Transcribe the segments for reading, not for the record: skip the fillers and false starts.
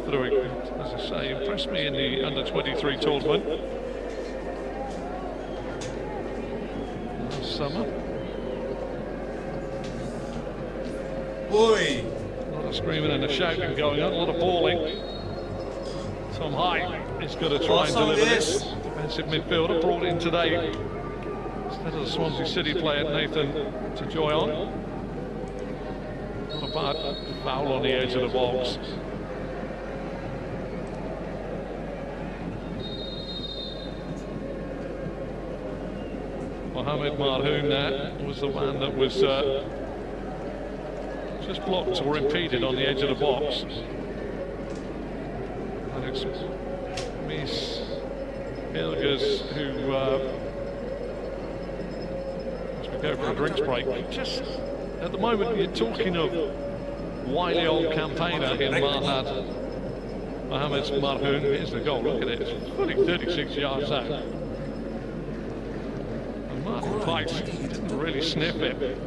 through it, as I say, impressed me in the under-23 tournament last summer. Oi! A lot of screaming and a shouting going on, a lot of bawling. Tom High is going to try and deliver this. Defensive midfielder brought in today instead of the Swansea City player Nathan to joy on. Not a bad foul on the edge of the box. Mohamed Marhoun there was the one that was just blocked or impeded on the edge of the box. And it's Miss Hilgers who, as we go for a drinks break, just at the moment you're talking of wily old campaigner in Mohamed Marhoun. Here's the goal, look at it, it's fully 36 yards out. And Martin Pikes didn't really sniff it.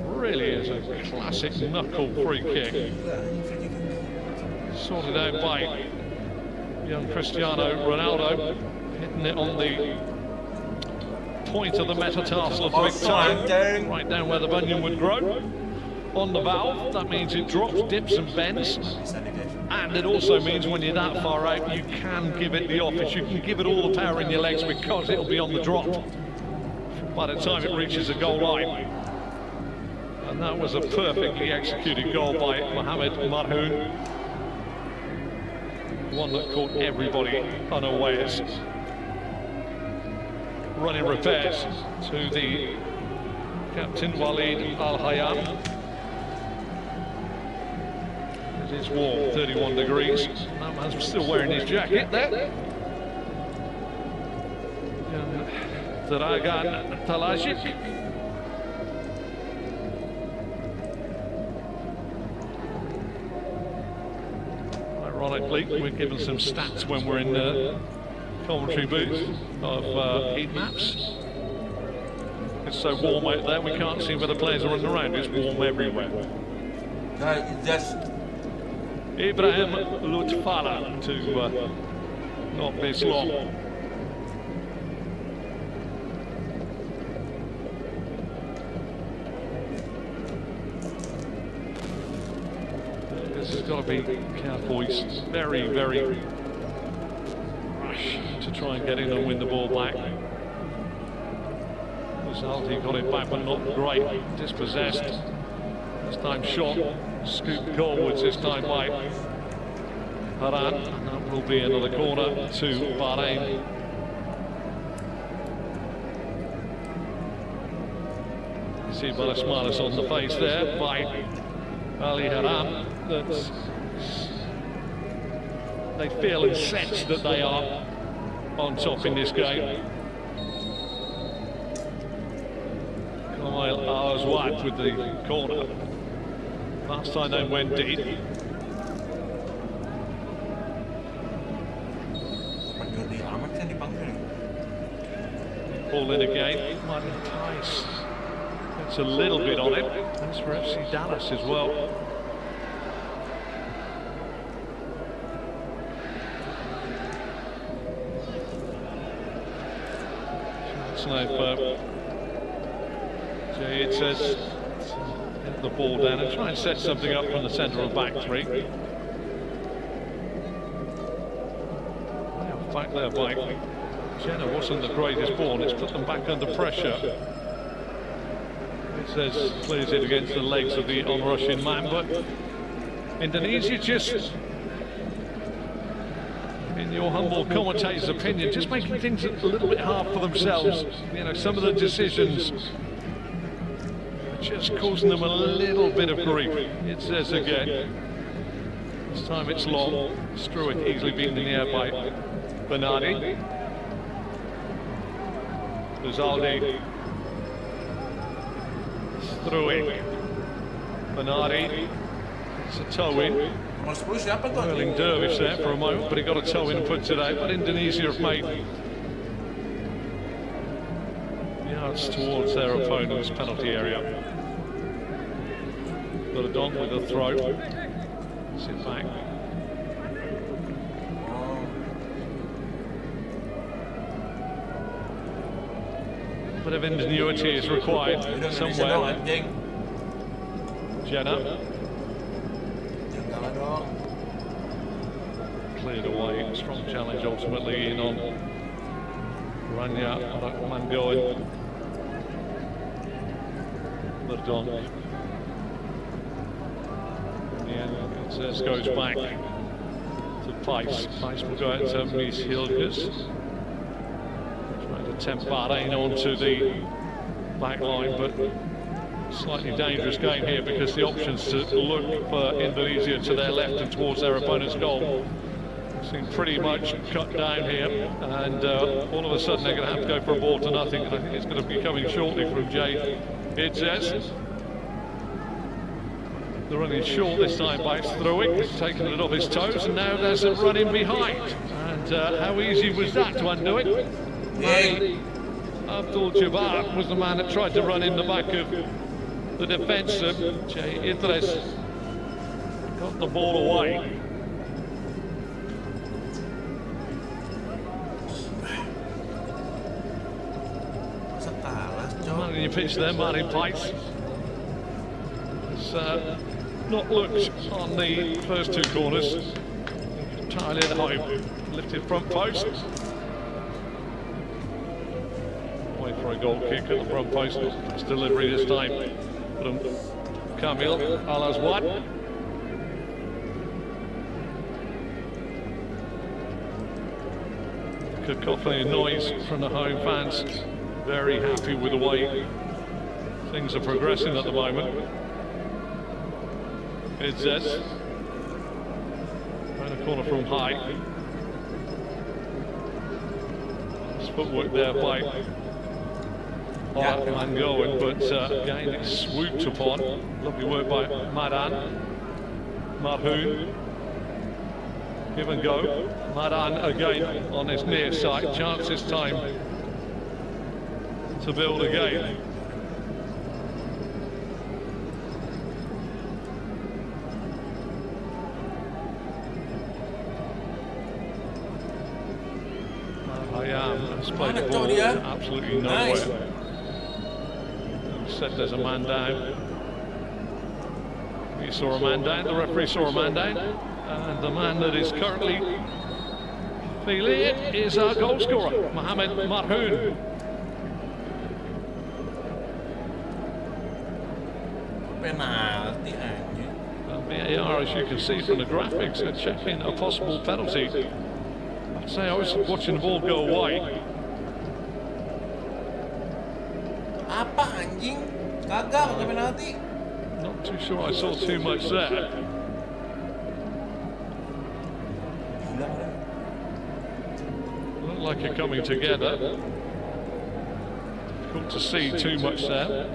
Really is a classic knuckle free kick. Sorted out by young Cristiano Ronaldo, hitting it on the point of the metatarsal of the big toe, right down where the bunion would grow. On the valve, that means it drops, dips and bends. And it also means when you're that far out, you can give it the office. You can give it all the power in your legs because it'll be on the drop by the time it reaches the goal line. And that was a perfectly executed goal by Mohamed Marhoun. One that caught everybody unawares. Running repairs to the captain, Walid Al-Hayam. It is warm, 31 degrees. That man's still wearing his jacket there. Dragan Talajic. Ironically, we're given some stats when we're in the commentary booth of heat maps. It's so warm out there, we can't see where the players are running around. It's warm everywhere. Ibrahim Lutfala to not miss long. This has got to be careful. He's very, very rush to try and get in and win the ball back. He got it back, but not great. Dispossessed. This time shot, scooped goalwards this time by Haran, and that will be another corner to Bahrain. You see Balasmanis on the face there by Ali Haran. That they feel and sense that they are on top in this game. Awad with the corner. Last time they went deep. Ball in again. Martin Tice gets a little bit on it. That's for FC Dallas as well. It's like it says get the ball down and try and set something up from the centre of back three. Back there by Jenna wasn't the greatest ball. It's put them back under pressure. It says clears it against the legs of the on-rushing man, but Indonesia just, in your humble commentator's opinion, just making things a little bit hard for themselves. You know, some of the decisions just causing them a little bit of grief. It says again. This time it's long. Struick easily beaten in the air by Bernardi. Luzaldi. Struick. Bernardi. It's a toe in. Whirling dervish there for a moment, but he got a toe in and puts it out. But Indonesia have made yards towards their opponent's penalty area. Got a donk with a throw. Sit back. A bit of ingenuity is required somewhere. Jenna. Cleared away. Strong challenge ultimately in on Rania Mangoen. The donk. This goes back to Pace. Pace will go out to Mies Hilgers. Trying to tempt Bahrain onto the back line, but slightly dangerous game here because the options to look for Indonesia to their left and towards their opponent's goal seem pretty much cut down here, and all of a sudden they're going to have to go for a ball to nothing, and I think it's going to be coming shortly from Jay Idzes. The running short this time by Struik, he's taken it off his toes, and now there's a run in behind. And how easy was that to undo it? Yeah. Abdul Jabbar was the man that tried to run in the back of the defence of Jay Idris. Got the ball away. Man in your pitch there, Martin Pace. Not looked on the first two corners. Entirely at home. Lifted front post. Wait for a goal kick at the front post. It's delivery this time from Kamil Al-Azwad. Cacophony and noise from the home fans. Very happy with the way things are progressing at the moment. Idzes. Around the corner from high. Nice footwork there by Mangoen, but again it's swooped upon. Lovely work by Madan. Marhoon. Give and go. Madan again on his near side. Chance this time to build again. Has played the ball to absolutely nowhere. Nice. Said there's a man down. He saw a man down, the referee saw a man down, and the man that is currently feeling it is our goal scorer, Mohamed Marhoon. VAR, as you can see from the graphics, are checking a possible penalty. I'd say I was watching the ball go away. Apa anjing? Gagal pakai penalti. Not too sure I saw too much there. Looked like it coming together. Difficult to see too much there.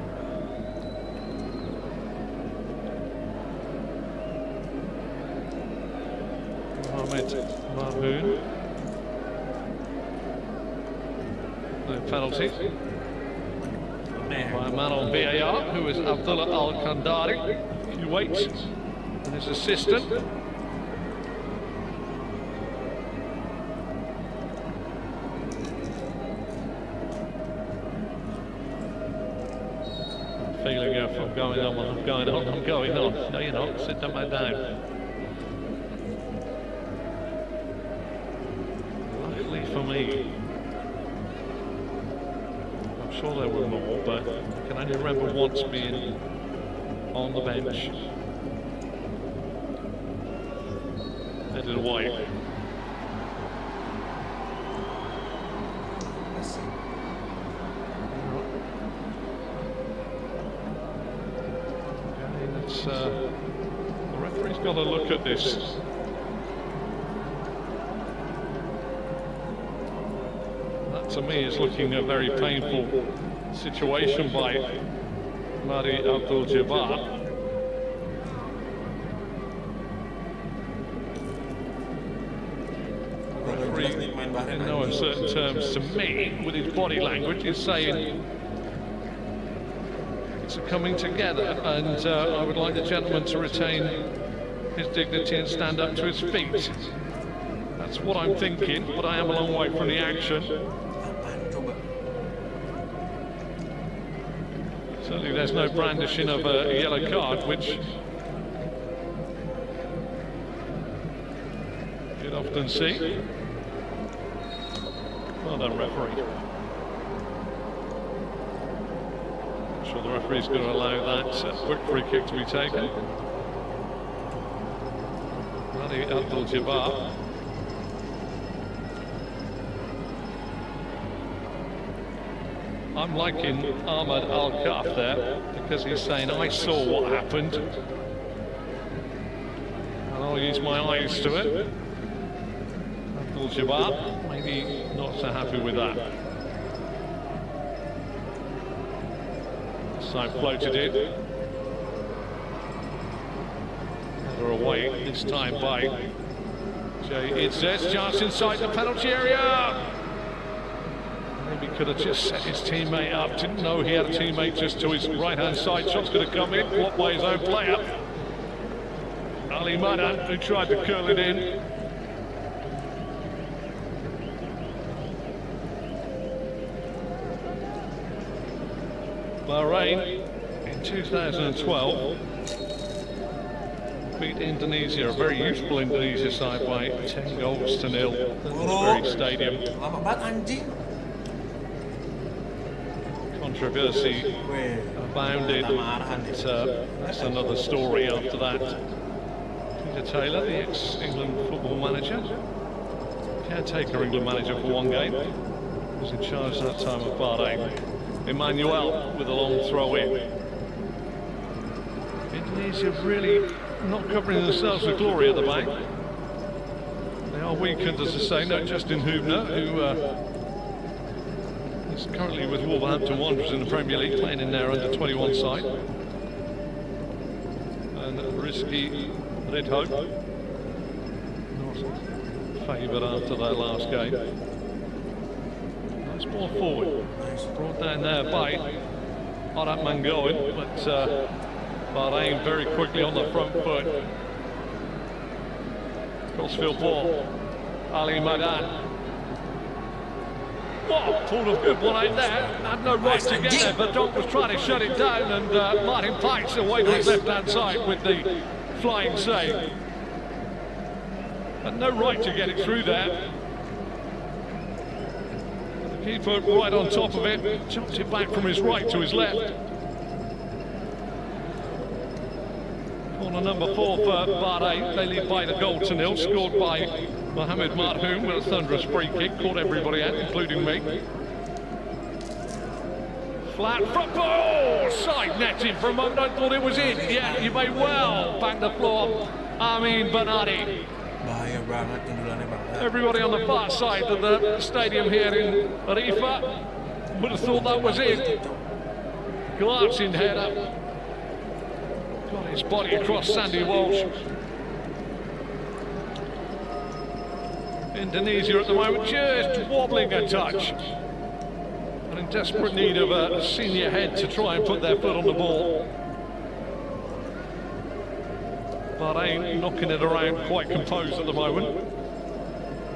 Mohamed Marhoon. No penalty. By a man on VAR, who is Abdullah Al-Kandari. He waits, and his assistant. Feeling if I'm going on, I'm going on, I'm going on. No, you're not. Sit that man down. Luckily for me, I'm sure there were more, but I can only remember once being on the bench. Headed away. The referee's got to look at this. That to me is looking a very painful situation by Mari Abdul Jabbar. Referee, in no uncertain terms to me, with his body language, is saying bits are coming together, and I would like the gentleman to retain his dignity and stand up to his feet. That's what I'm thinking, but I am a long way from the action. Certainly there's no brandishing of a yellow card, which you'd often see. Well done, referee. I'm sure the referee's going to allow that quick free kick to be taken. Ali Abdul-Jabbar. I'm liking Ahmed Al-Kaf there, because he's saying, I saw what happened, and I'll use my eyes to it. Abdul-Jabbar, maybe not so happy with that. Side floated in. Header away, this time by Jay Izzet. Chance inside the penalty area. Maybe could have just set his teammate up. Didn't know he had a teammate just to his right-hand side. Shot's going to come in, blocked by his own player. Ali Madan, who tried to curl it in. Bahrain in 2012 beat Indonesia, a very youthful Indonesia side, by 10 goals to 0 at this very stadium. Controversy abounded, but that's another story after that. Peter Taylor, the ex-England football manager, caretaker England manager for one game, was in charge at that time of Bahrain. Emmanuel with a long throw in. Indonesia really not covering themselves with glory at the back. They are weakened, as I say. No Justin Hubner, who is currently with Wolverhampton Wanderers in the Premier League, playing in their under-21 side. And Rizky Ridho, not favoured after their last game. Nice ball forward. Brought down there by Arat Mangoin, but Bahrain very quickly on the front foot. Crossfield ball. Ali Madan. What a pull of good one out there. Had no right to get there, but Doc was trying to shut it down, and Martin Pikes away to his left-hand side with the flying save. Had no right to get it through there. Keeper right on top of it, jumped it back from his right to his left. Corner number 4 for Bahrain. They lead by the goal to 0, scored by Mohamed Marhoum with a thunderous free kick, caught everybody out, including me. Flat front ball, side netting from under. I thought it was in. Yeah, you may well bang the floor. Amin Bernardi. Everybody on the far side of the stadium here in Rifa would have thought that was it. Glancing header. Got his body across Sandy Walsh. Indonesia at the moment just wobbling a touch. And in desperate need of a senior head to try and put their foot on the ball. Bahrain knocking it around quite composed at the moment.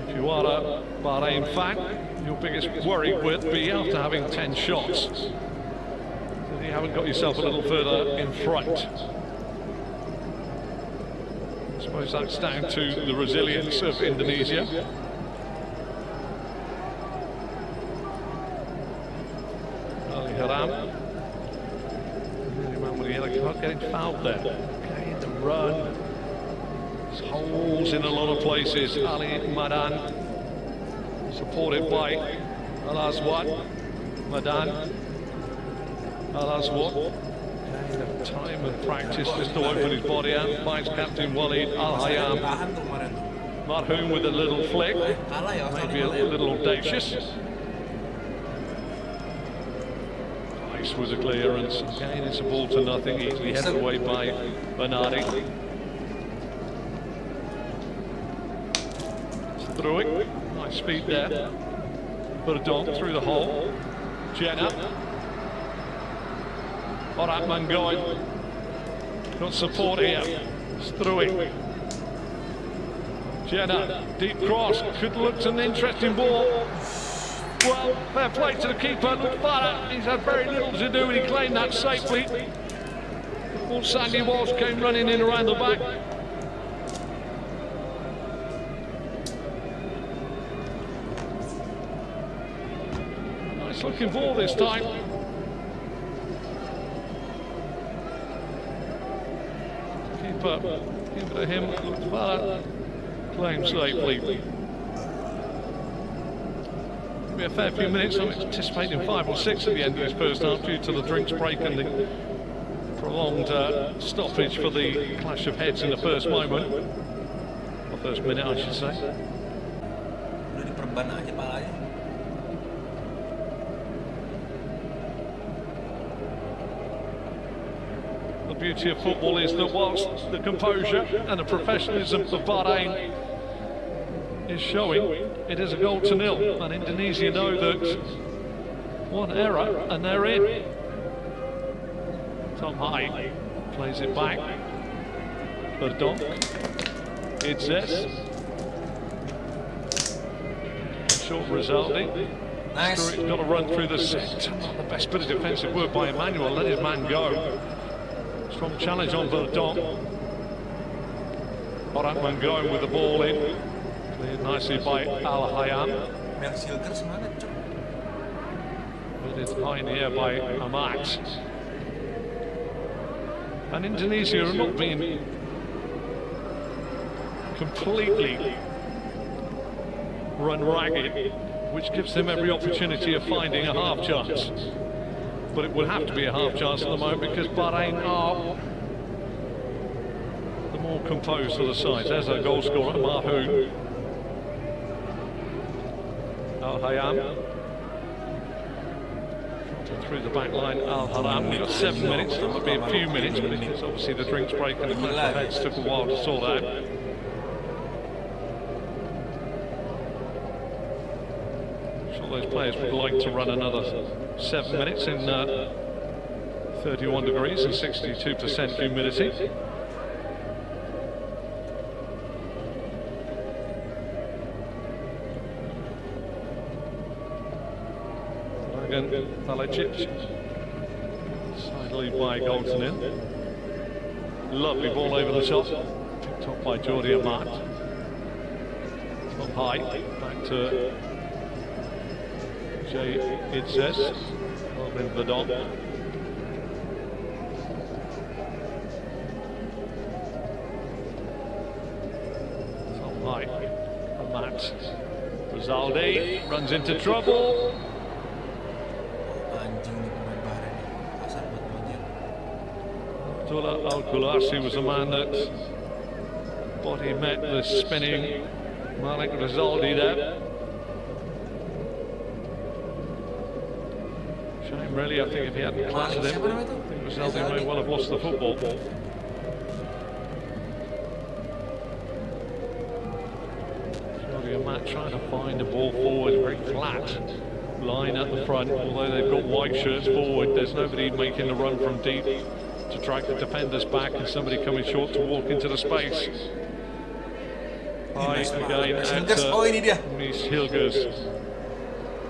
If you are a Bahrain fan, your biggest worry would be after having 10 shots that you haven't got yourself a little further in front. I suppose that's down to the resilience of Indonesia. Ali Haram, really man with the yellow card, getting fouled there. Okay, the run. There's holes in a lot of places. Ali Madan, supported by Al-Aswad. Madan, Al-Aswad. Enough time and practice just to open his body out. Finds Captain Walid Al-Hayam. Marhoum with a little flick, maybe a little audacious. Nice with a clearance. Again, it's a ball to nothing, easily headed away by Bernardi. Through it, nice speed there. Burdon through the hole. Jenna. Alright, man going. Got support here. It's through it. Jenna, deep cross. Could look to an interesting ball. Well, fair play to the keeper. Looked better. He's had very little to do and he claimed that safely. Before Sandy Walsh came running in around the back. Nice looking ball this time. Keeper, give it to him. Looked better. Claimed safely. Be a fair few minutes. I'm anticipating 5 or 6 at the end of this first half due to the drinks break and the prolonged stoppage for the clash of heads in the first moment, or first minute I should say. Udah diperban aja palanya. The beauty of football is that whilst the composure and the professionalism of Bahrain is showing, it is a goal to nil, and Indonesia know that one error and they're in. Tom High plays it back. Verdonk. Idzes. Short Rizaldi. Nice. Stuart's got to run through the centre. Not the best bit of defensive work by Emmanuel. Let his man go. Strong challenge on Verdonk. Alright, man going with the ball in. Cleared nicely by Al Hayam. But it's high in the air by Amat. And Indonesia are not being completely run ragged, which gives them every opportunity of finding a half chance. But it would have to be a half chance at the moment because Bahrain are the more composed of the sides. There's our goal scorer, Mahoon. Al Hayam. Through the back line, Al Haram. We've got 7 minutes, that might be a few minutes, but it's obviously the drinks break and the clash of heads took a while to sort out. I'm sure those players would like to run another 7 minutes in 31 degrees and 62% humidity. Valicic, side lead by Golden. Lovely ball over the top, picked up by Jordi Amat. Top high, back to Jay Idzes, Robin Verdonk. Top high, Amat. Rizaldi runs into trouble. Al-Kulasi was a man that body met the spinning Malik Rizaldi there. Shame really, I think if he hadn't clattered him, I think Rizaldi may well have lost the football. Jordi Amat trying to find the ball forward, very flat line at the front, although they've got white shirts forward, there's nobody making the run from deep to drag the defenders back and somebody coming short to walk into the space. High again at Mies Hilgers.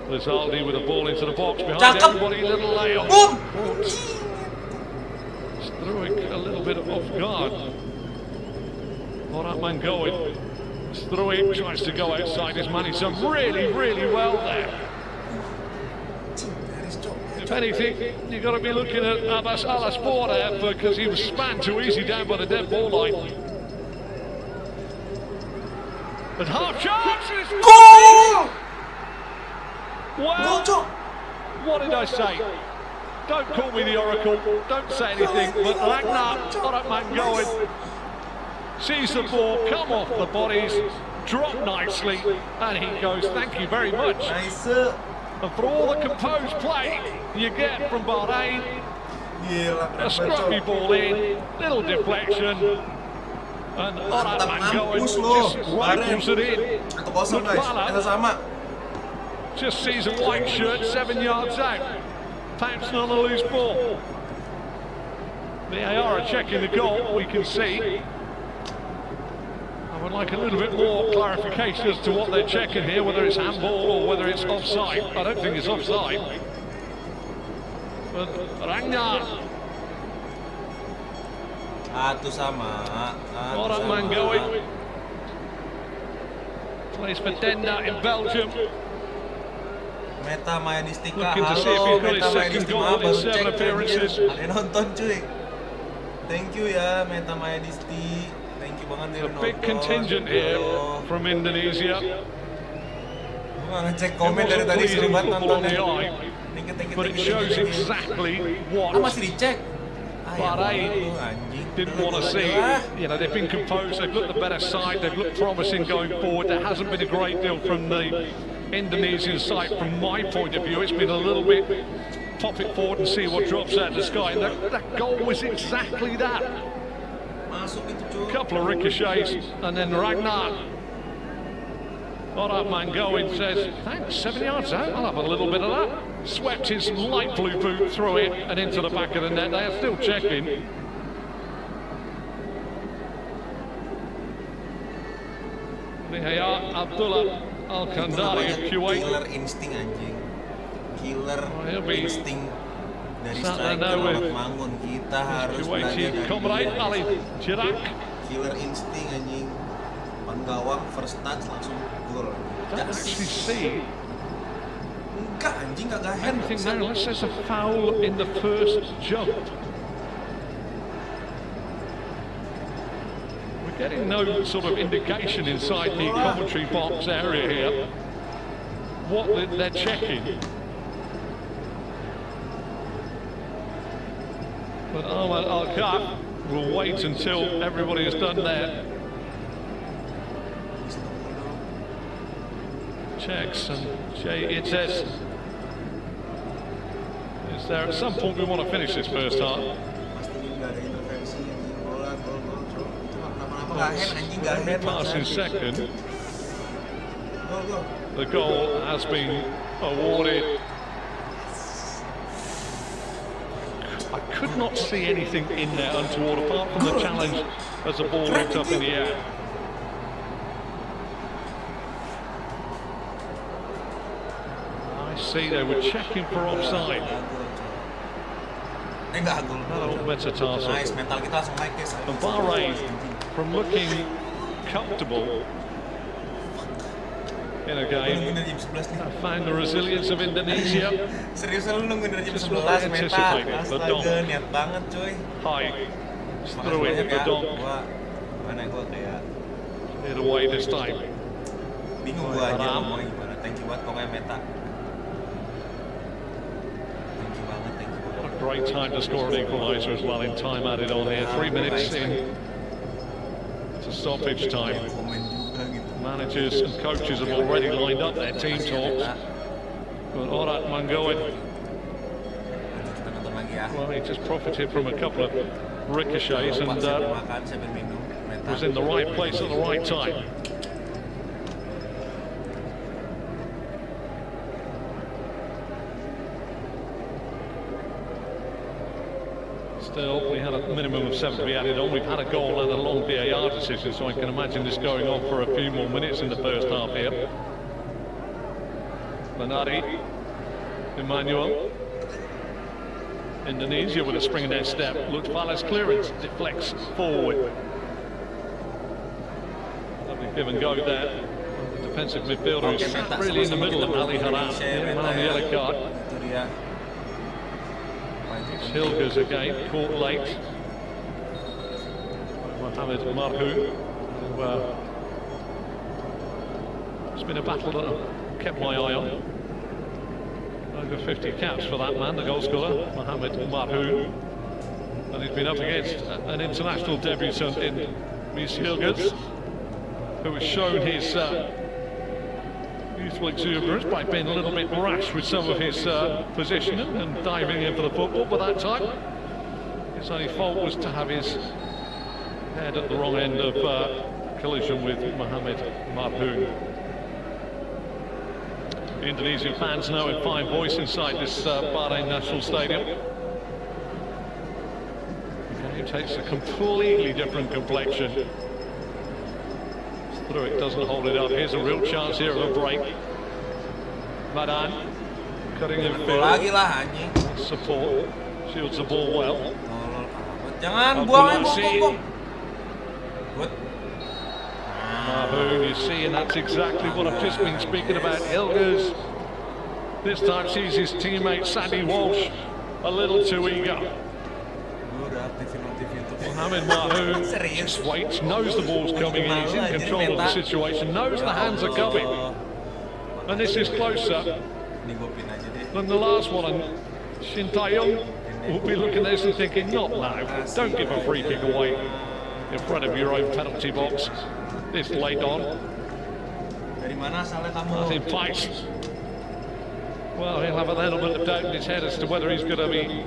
Rizaldi with a ball into the box behind everybody, little layoff. Struik a little bit off guard. Alright, man going. Struik tries to go outside his man. He's done really, really well there. If anything, you've got to be looking at Abbas Alaspor there because he was spanned too easy down by the dead ball line. But half chance! Goal! Well, what did I say? Don't call me the Oracle, don't say anything, but Ragnar, alright man going, sees the ball come off the bodies, drop nicely, and he goes, thank you very much. Nice. And for all the composed play you get from Bahrain, a scruffy ball in, little deflection, and alright man going, just rifles it in. Mutfala just sees a white shirt 7 yards out, pouncing on a loose ball. VAR are checking the goal, we can see. I would like a little bit more clarification as to what they're checking here, whether it's handball or whether it's offside. I don't think it's offside. But Ragnar. Atu sama. Orang Mangoy. Plays for Denda in Belgium. Meta Mayadistika. Looking to see if he's got his second goal in 7 appearances. Ada nonton cuy. Thank you ya Meta Mayadisti. Thank you banget A big contingent here from Indonesia. Gue gak ngecek komen dari tadi seru banget nontonnya. But it shows exactly what masih dicek. Bahrain didn't want to see. You know, they've been composed, they've looked the better side, they've looked promising going forward. There hasn't been a great deal from the Indonesian side from my point of view. It's been a little bit pop it forward and see what drops out of the sky. And that goal was exactly that. A couple of ricochets and then Ragnar. Orang Mangoin says, thanks, 7 yards out, I'll have a little bit of that. Swept his light blue boot through it and into the back of the net. They are still checking. VAR, Abdullah Al-Kandari of Kuwait. Killer instinct anjing. Killer instinct dari striker Mangun. Kita harus belajar dari Comrade Ali Jirak. Killer instinct anjing. Gawang first touch langsung gol. Don't actually see. Enggak anjing, kagak hand. Anything there unless there's a foul in the first jump. We're getting no sort of indication inside the commentary box area here what they're checking. But Ahmad Al-Kaf will wait until everybody has done their checks, and Jay, it says, is there at some point we want to finish this first half? Passing second. The goal has been awarded. I could not see anything in there untoward apart from the challenge as the ball went up in the air. See, they were checking for offside. Nice, mental kita langsung naik guys. And Bahrain, from looking comfortable in a game, found the resilience of Indonesia. Seriusan lu nungguin dari jam 11 Meta. Astaga, niat banget cuy. High, through it for Donk. Mana gua kayak Hit away this time. bingung gua aja ngomongnya gimana. Thank you banget pokoknya Meta. Great time to score an equaliser as well in time added on here. 3 minutes in to stoppage time. Managers and coaches have already lined up their team talks. But Orang Mangoin, well, he just profited from a couple of ricochets and was in the right place at the right time. Still, we had a minimum of 7 to be added on. We've had a goal and a long VAR decision, so I can imagine this going on for a few more minutes in the first half here. Manari, Emmanuel. Indonesia with a spring in their step. Looked Fala's clearance, deflects forward. Lovely give and go there. The defensive midfielder is really in the middle of Ali Haram. Man on the yellow card. Hilgers again, caught late. Mohamed Marhu. It's been a battle that I've kept my eye on. Over 50 caps for that man, the goal scorer, Mohamed Marhu. And he's been up against an international debutant in Mies Hilgers, who has shown his youthful exuberance by being a little bit rash with some of his positioning and diving in for the football, but that time his only fault was to have his head at the wrong end of collision with Mohamed Marhu. The Indonesian fans know in fine voice inside this Bahrain National Stadium. takes a completely different complexion. Through it, doesn't hold it up. Here's a real chance here of a break. Madan cutting in field. Lagi lah anjing. Support. Shields the ball well. Jangan buang. Good. Mahoon, you see, and that's exactly what I've just been speaking about. Hilgers this time sees his teammate Sandy Walsh a little too eager. Mohamed Mahoon just waits, knows the ball's coming in, he's in control of the situation, knows the hands are coming. And this is closer than the last one. And Shin Tae-yong will be looking at this and thinking, not now, don't give a free kick away in front of your own penalty box this late on. Martin Pais. Well, he'll have an element of doubt in his head as to whether he's going to be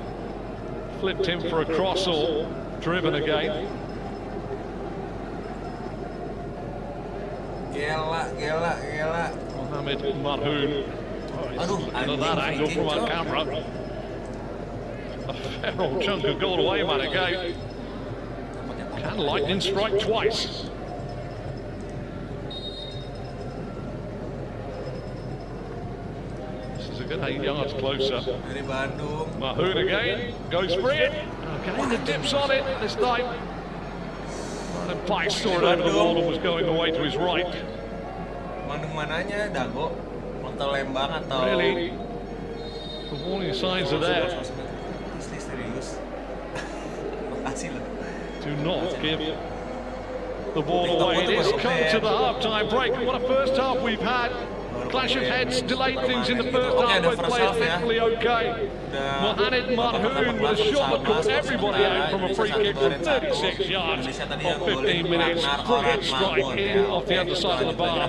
flipped in for a cross or driven again. Gela. Mohamed Mahoon. Looking at that angle from our camera. A fair old chunk of goal away, man, again. Can lightning strike twice? This is a good 8 yards closer. Mahoon again, goes for it. Again, the dips on it this time. And Pike saw it over the wall and was going away to his right. Bandung mananya, Dago? Montel Lembang atau? Really, the warning signs are there. Serius. Makasih loh. Do not give the ball away. It is come to the half-time break. What a first half we've had. Clash of heads delayed things in the first half. Both players mentally okay. Mohamed Mahoon with a shot that caught everybody out from a free kick from 36 yards on 15 minutes. Brilliant strike in off the underside of the bar.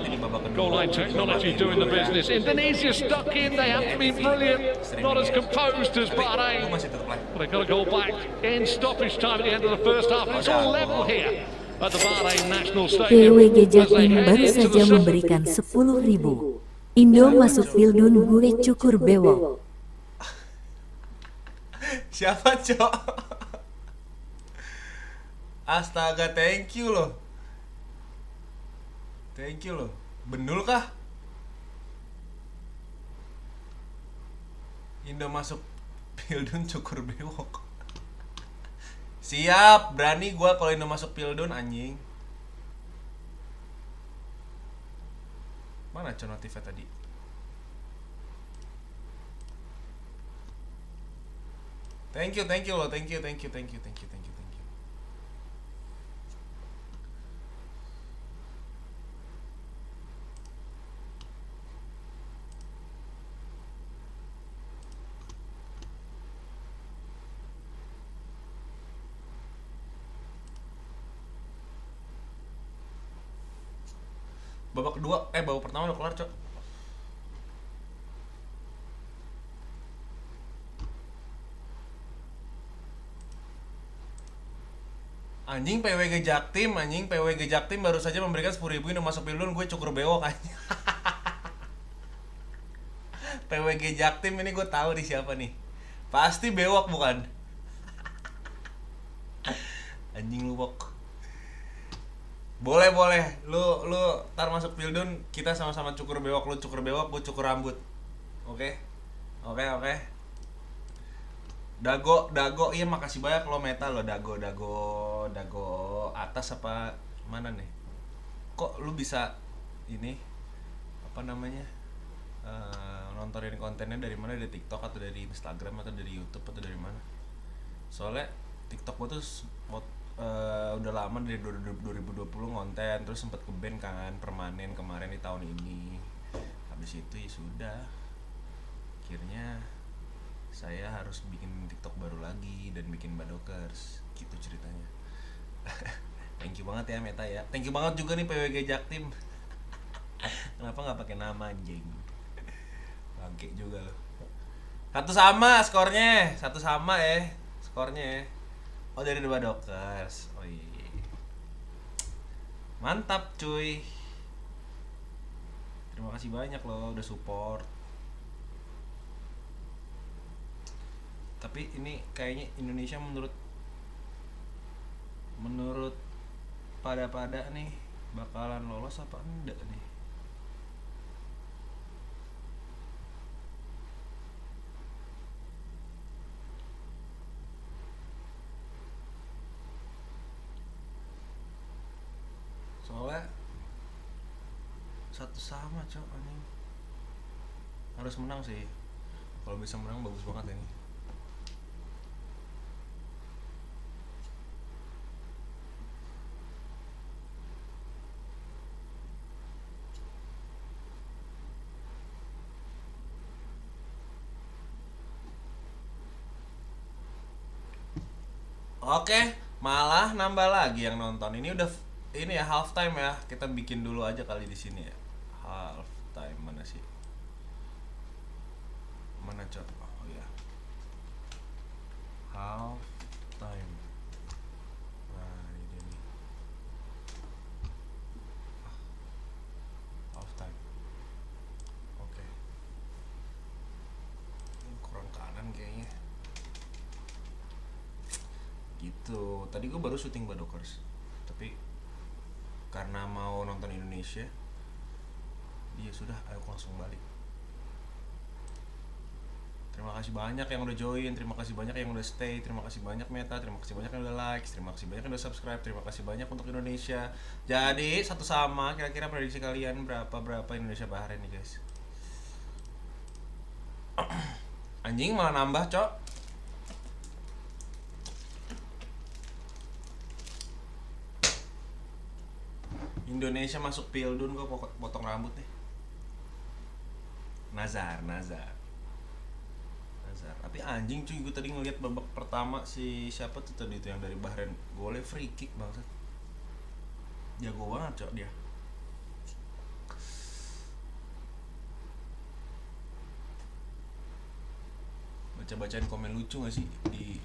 Goal line technology doing the business. Indonesia stuck in. They haven't been brilliant. Not as composed as Bahrain. But they've got to go back in stoppage time at the end of the first half. And it's all level here at the Bahrain National Stadium. PWG Jatim baru saja memberikan 10.000. Indo masuk Pildun gue cukur bewok. Siapa, Cok? Astaga, thank you loh. Benul kah? Indo masuk Pildun cukur bewok. Siap, berani gua kalau Indo masuk Pildun anjing. Mana notifnya tadi? Thank you loh, thank you. Babak pertama udah kelar, Cok. Anjing PWG Jaktim baru saja memberikan 10.000 Indo masuk Pildun, gue cukur bewok anjing. PWG Jaktim ini gue tahu di siapa nih. Pasti bewok bukan? Anjing lu bok. Boleh. Lu ntar masuk Pildun, kita sama-sama cukur bewok. Lu cukur bewok, gue cukur rambut. Oke. Dago, iya makasih banyak lo Meta lo. Dago atas apa mana nih? Kok lu bisa ini apa namanya nontonin kontennya dari mana? Dari TikTok atau dari Instagram atau dari YouTube atau dari mana? Soalnya TikTok gue tuh udah lama dari 2020 ngonten, terus sempet ke-ban kan permanen kemarin di tahun ini. Habis itu ya sudah, akhirnya saya harus bikin TikTok baru lagi dan bikin badokers gitu ceritanya. Thank you banget ya Meta ya. Thank you banget juga nih PWG Jaktim. Kenapa nggak pakai nama anjing? Bangke juga loh. Satu sama skornya Oh dari dua badokers. Oh iya. Mantap cuy. Terima kasih banyak loh udah support. Tapi ini kayaknya Indonesia menurut menurut pada nih bakalan lolos apa enggak nih? Soalnya satu sama cok anjing. Harus menang sih. Kalau bisa menang bagus banget ini. Oke, malah nambah lagi yang nonton. Ini ya half time ya. Kita bikin dulu aja kali di sini ya. Half time mana sih? Mana cok? Oh ya. Half time. Nah, ini dia nih. Half time. Oke. Ini kurang kanan kayaknya. Gitu. Tadi gue baru syuting Badokers. Tapi karena mau nonton Indonesia, dia sudah ayo langsung balik. Terima kasih banyak yang udah join, terima kasih banyak yang udah stay, terima kasih banyak Meta, terima kasih banyak yang udah like, terima kasih banyak yang udah subscribe, terima kasih banyak untuk Indonesia. Jadi satu sama, kira-kira prediksi kalian berapa Indonesia Bahrain nih guys? Anjing malah nambah cok. Indonesia masuk Pildun, gue potong rambut nih. Nazar. Tapi anjing cuy, gue tadi ngeliat babak pertama si siapa tuh tadi itu yang dari Bahrain golnya free kick banget. Jago banget cok dia. Baca-bacain komen lucu gak sih di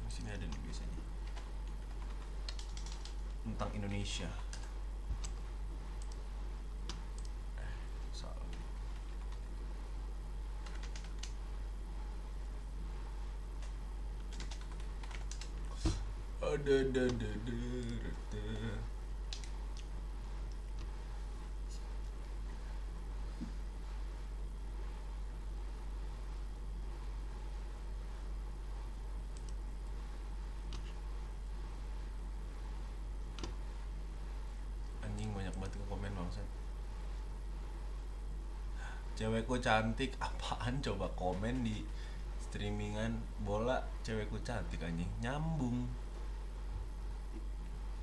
sini ada nih biasanya tentang Indonesia. Ada. Anjing banyak banget ke komen bangsat. Cewekku cantik, apaan coba komen di streamingan bola cewekku cantik anjing, nyambung.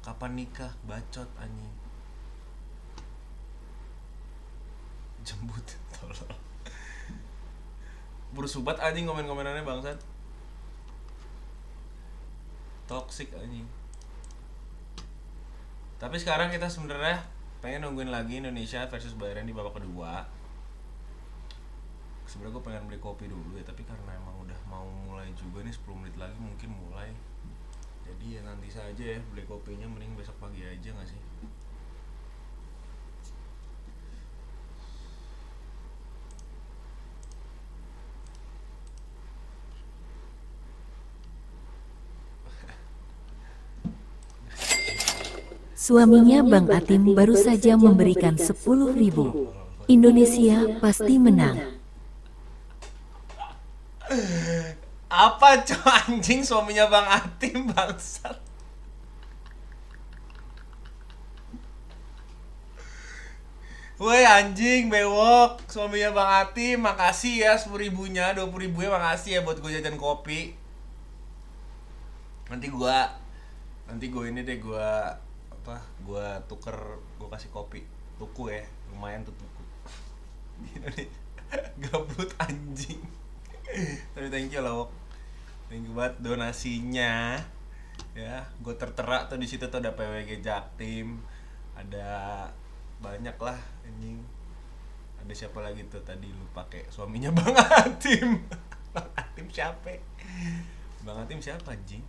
Kapan nikah? Bacot anjing. Jembut tolol. Bersubat anjing komen-komenannya bangsat. Toxic anjing. Tapi sekarang kita sebenarnya pengen nungguin lagi Indonesia versus Bahrain di babak kedua. Sebenarnya gue pengen beli kopi dulu ya, tapi karena emang udah mau mulai juga nih 10 menit lagi mungkin mulai. Jadi ya nanti saja ya, beli kopinya mending besok pagi aja gak sih? Suaminya Bang Atim baru saja memberikan 10.000. Indonesia pasti menang. Apa cowok anjing suaminya Bang Atim bangsat. Woi anjing bewok, suaminya Bang Atim, makasih ya 10.000-nya, 20.000-nya makasih ya buat gue jajan kopi. Nanti gue ini deh gue tuker, gue kasih kopi tuku ya, lumayan tuh tuku. Gabut anjing. Tapi thank you loh, thank you banget donasinya ya. Gue tertera tuh di situ tuh ada PWG Jaktim, ada banyak lah anjing. Ada siapa lagi tuh tadi lu pakai suaminya Bang Atim. Bang Atim siapa? Bang Atim siapa anjing?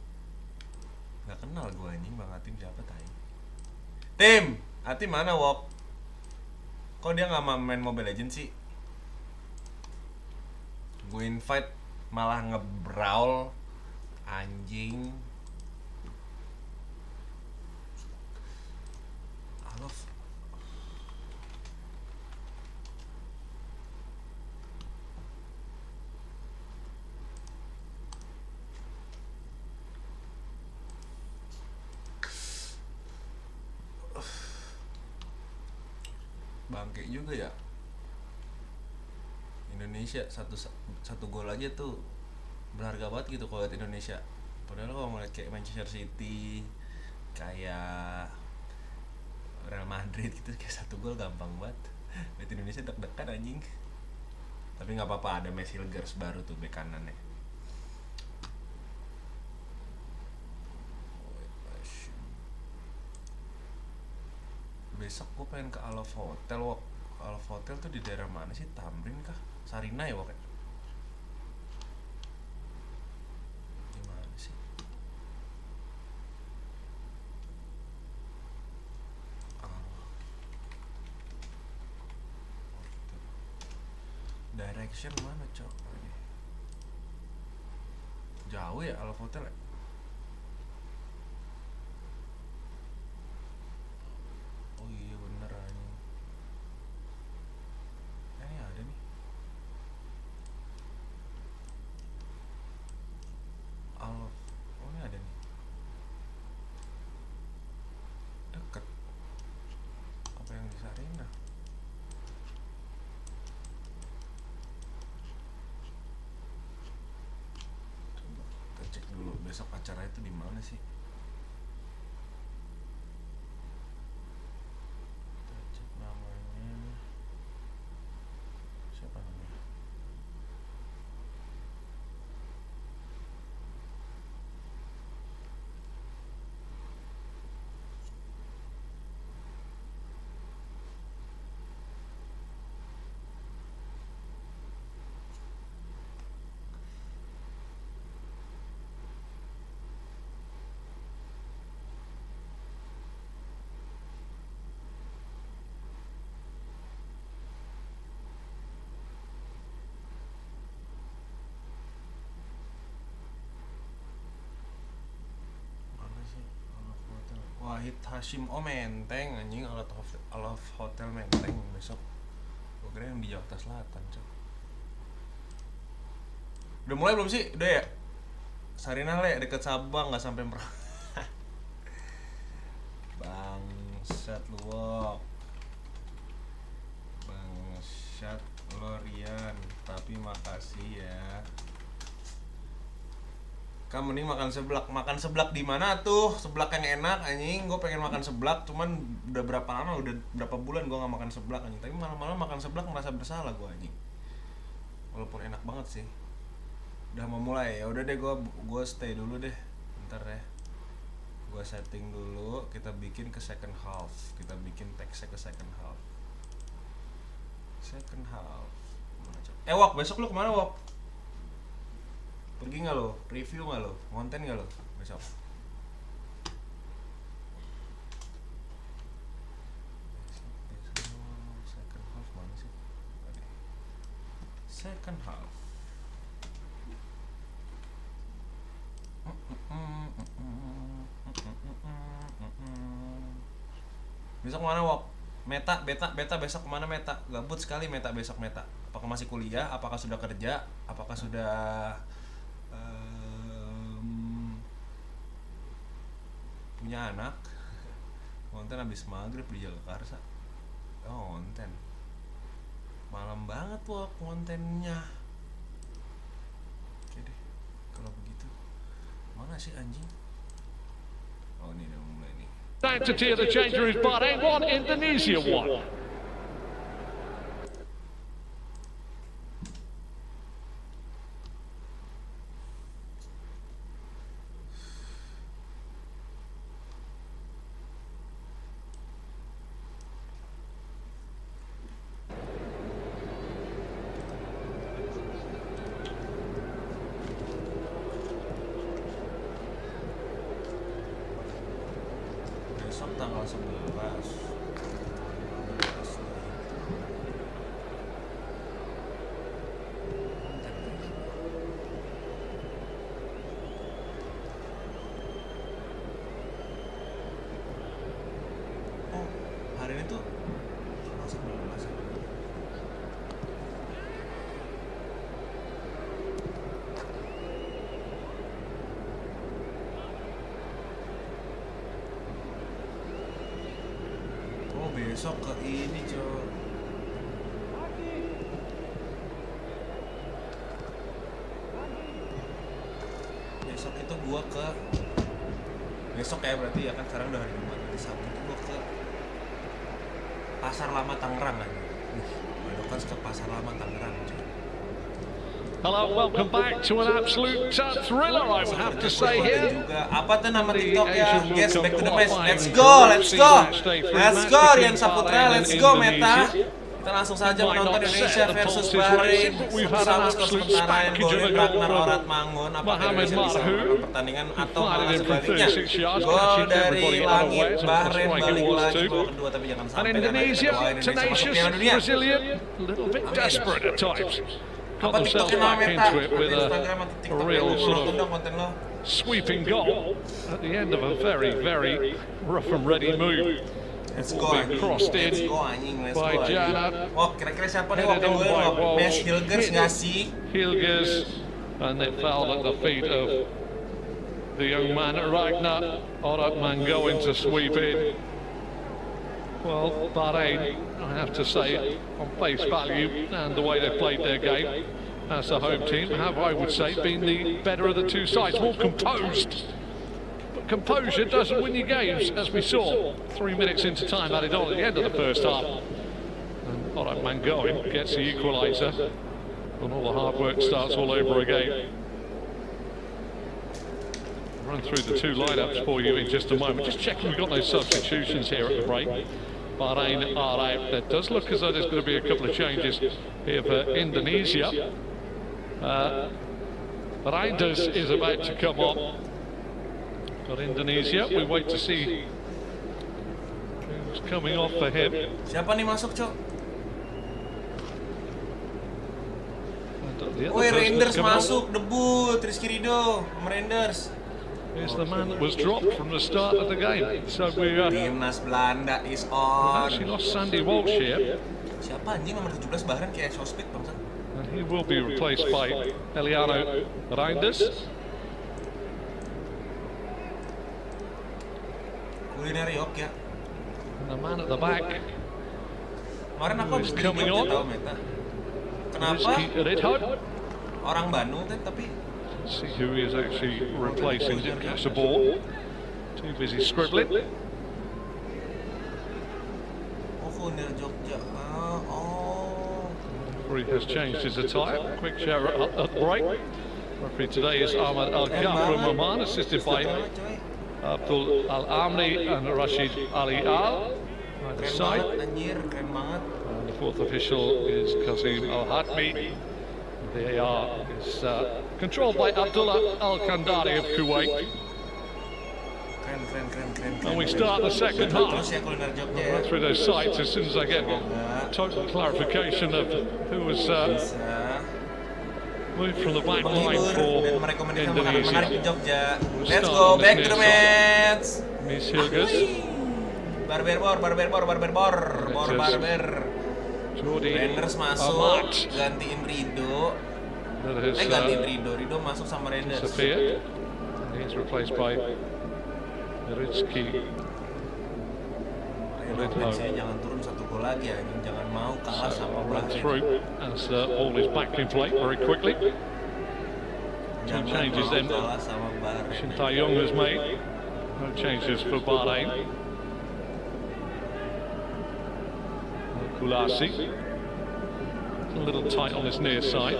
Gak kenal gue anjing Bang Atim siapa tadi. Tim, Atim mana wok? Kok dia gak main Mobile Legends sih? Gue invite malah ngebrawl anjing. Bangke juga ya. Indonesia satu gol aja tuh berharga banget gitu kalau lihat Indonesia. Padahal kalau ngeliat kayak Manchester City, kayak Real Madrid gitu, kayak satu gol gampang banget. Lihat Indonesia deg-degan anjing. Tapi nggak apa-apa, ada Messi Legers baru tuh bek kanannya. Besok gue pengen ke Alaf Hotel, Wok. Alaf Hotel tuh di daerah mana sih? Tamrin kah? Sarina ya, Wok? Gimana sih? Direction mana, Cok? Jauh ya Alaf Hotel ya? Oh iya bener aja. Ini ada nih. Alaf. Oh ini ada nih. Deket. Apa yang di Sarina? Coba kita cek dulu besok acara itu di mana sih? Kita cek namanya. Siapa namanya? Mana sih? Alaf Hotel. Wahid Hashim, oh Menteng anjing. Alaf Hotel Menteng besok. Gue kira yang di Jakarta Selatan, Cok. Udah mulai belum sih? Udah ya? Sarina le, deket Sabang, gak sampai Merak. Bangsat lu, Wok. Bangsat lo Rian. Tapi makasih ya. Kamu mending makan seblak. Makan seblak di mana tuh? Seblak yang enak anjing. Gue pengen makan seblak, cuman udah berapa lama, udah berapa bulan gue gak makan seblak anjing. Tapi malam-malam makan seblak merasa bersalah gue anjing. Walaupun enak banget sih. Udah mau mulai ya, udah deh gue stay dulu deh. Bentar ya. Gue setting dulu, kita bikin ke second half. Kita bikin teksnya ke second half. Second half. Wok, besok lu kemana, Wok? Pergi nggak lo? Review nggak lo? Konten nggak lo besok? Second half mana sih? Second half. Besok mana, Wok? Meta besok kemana Meta? Gabut sekali Meta besok Meta. Apakah masih kuliah? Apakah sudah kerja? Apakah sudah punya anak? Konten habis maghrib di Jakarta. Oh, konten malam banget Wok kontennya. Oke deh kalau begitu. Mana sih anjing? Oh ini udah mulai nih. Time to tear the change room, Bahrain 1, Indonesia 1. Besok tanggal 11. Oh, hari ini tuh tanggal 11 ya? Oh besok ke ini Cok. gua ke besok ya berarti ya kan, sekarang udah hari Jumat, nanti Sabtu tuh gua ke Pasar Lama Tangerang kan. Belokan ke Pasar Lama Tangerang. Hello, welcome back to an absolute thriller, I would have to say here. Juga apa tuh nama TikToknya? Guys, back to the match. Let's go, let's go, let's go Rian Saputra, let's go Meta. Kita langsung saja menonton Indonesia versus Bahrain. Sama skor sementara yang golin Ragnar Orat Mangun. Apakah Indonesia bisa menang pertandingan atau malah sebaliknya? Gol dari langit Bahrain balik lagi gol kedua, tapi jangan sampai Indonesia tenacious, resilient, a little bit desperate at times. Got apa themselves TikToknya back Meta? into it with Instagram atau a TikTok real sort of konten lo? sweeping goal at the end of a very, very rough and ready move. Let's go anjing, Crossed in let's go anjing, let's go by anjing. Jana. Oh, kira-kira siapa nih Headed wakil on gue? by Walsh. Mes Hilgers nggak sih? Hilgers, and it fell at the feet of the young man Ragnar Oratman going to sweep in. Well, Bahrain, I have to say, on face value and the way they played their game as the home team, have, I would say, been the better of the two sides, more composed. But composure doesn't win you games, as we saw 3 minutes into time added on at the end of the first half. And Oratman going gets the equaliser, and all the hard work starts all over again. Run through the two lineups for you in just a moment. Just checking we've got no substitutions here at the break. Bahrain are out. It does look as though there's going to be a couple of changes here for Indonesia. Reinders is about to come on. For Indonesia, we wait to see who's coming off for him. Siapa nih masuk, Cok? The other Woi, person Reinders that's coming on masuk, debut, Rizky Ridho sama Reinders. is the man that was dropped from the start of the game. So we Timnas Belanda is on. actually lost Sandy Walsh here. Siapa anjing nomor 17 Bahrain kayak Sospit bangsa? And he will be replaced by Eliano Reinders. Kuliner yok ya. And the man at the back, Kemarin aku habis beli coming yok on. tahu Meta. Kenapa? Rizky Ridho. Orang Bandung kan tapi See who is actually replacing Jim Casabor. Too busy scribbling. oh Kuliner Jogja. Oh. Referee has changed his attire. Quick shower at the break. Referee today is Ahmad Al-Ghafar from Oman, assisted by Abdul Al-Amni and Rashid Ali Al. Either Keren side. banget anjir, keren banget. And the fourth official is Kazim Al-Hatmi. VAR is controlled by Abdullah Al-Kandari of Kuwait. Keren. And we start the second half. Terus ya Kuliner Jogja ya. Run through those sites as soon as I get total clarification of who was Bisa moved from the back line menghibur for dan merekomendasikan makanan menarik di Indonesia. Jogja. We'll Let's start go on back this to the near match. Miss Hilgers, Barber. Jordi, Reinders masuk, Ahmad, gantiin Ridho. that has Gantiin Ridho masuk sama Reinders. disappeared. He's replaced by Rizky. Ayo dong, Indonesia jangan turun satu gol lagi ya, jangan mau kalah sama Run Bahrain. through as all is back in play very quickly. Jangan changes mau then. kalah sama Bahrain. Shin Tae-yong has made no changes for Bahrain. Kulasi, a little tight on his near side.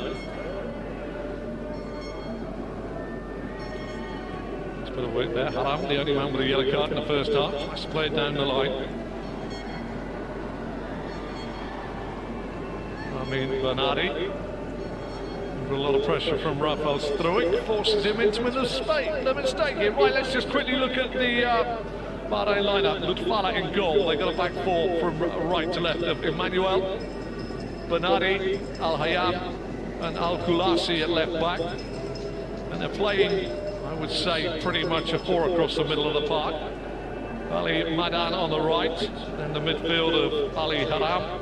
It's a bit of work there. Haram, the only man with a yellow card in the first half, tries to play it down the line. Bernardi, under a lot of pressure from Rafael Struik, forces him into the mistake here. Right, let's just quickly look at the Bahrain lineup. Lutfala in goal. They got a back four from right to left of Emmanuel, Bernardi, Al-Hayam and Al-Kulasi at left back. And they're playing, I would say, pretty much a four across the middle of the park. Ali Madan on the right, and the midfield of Ali Haram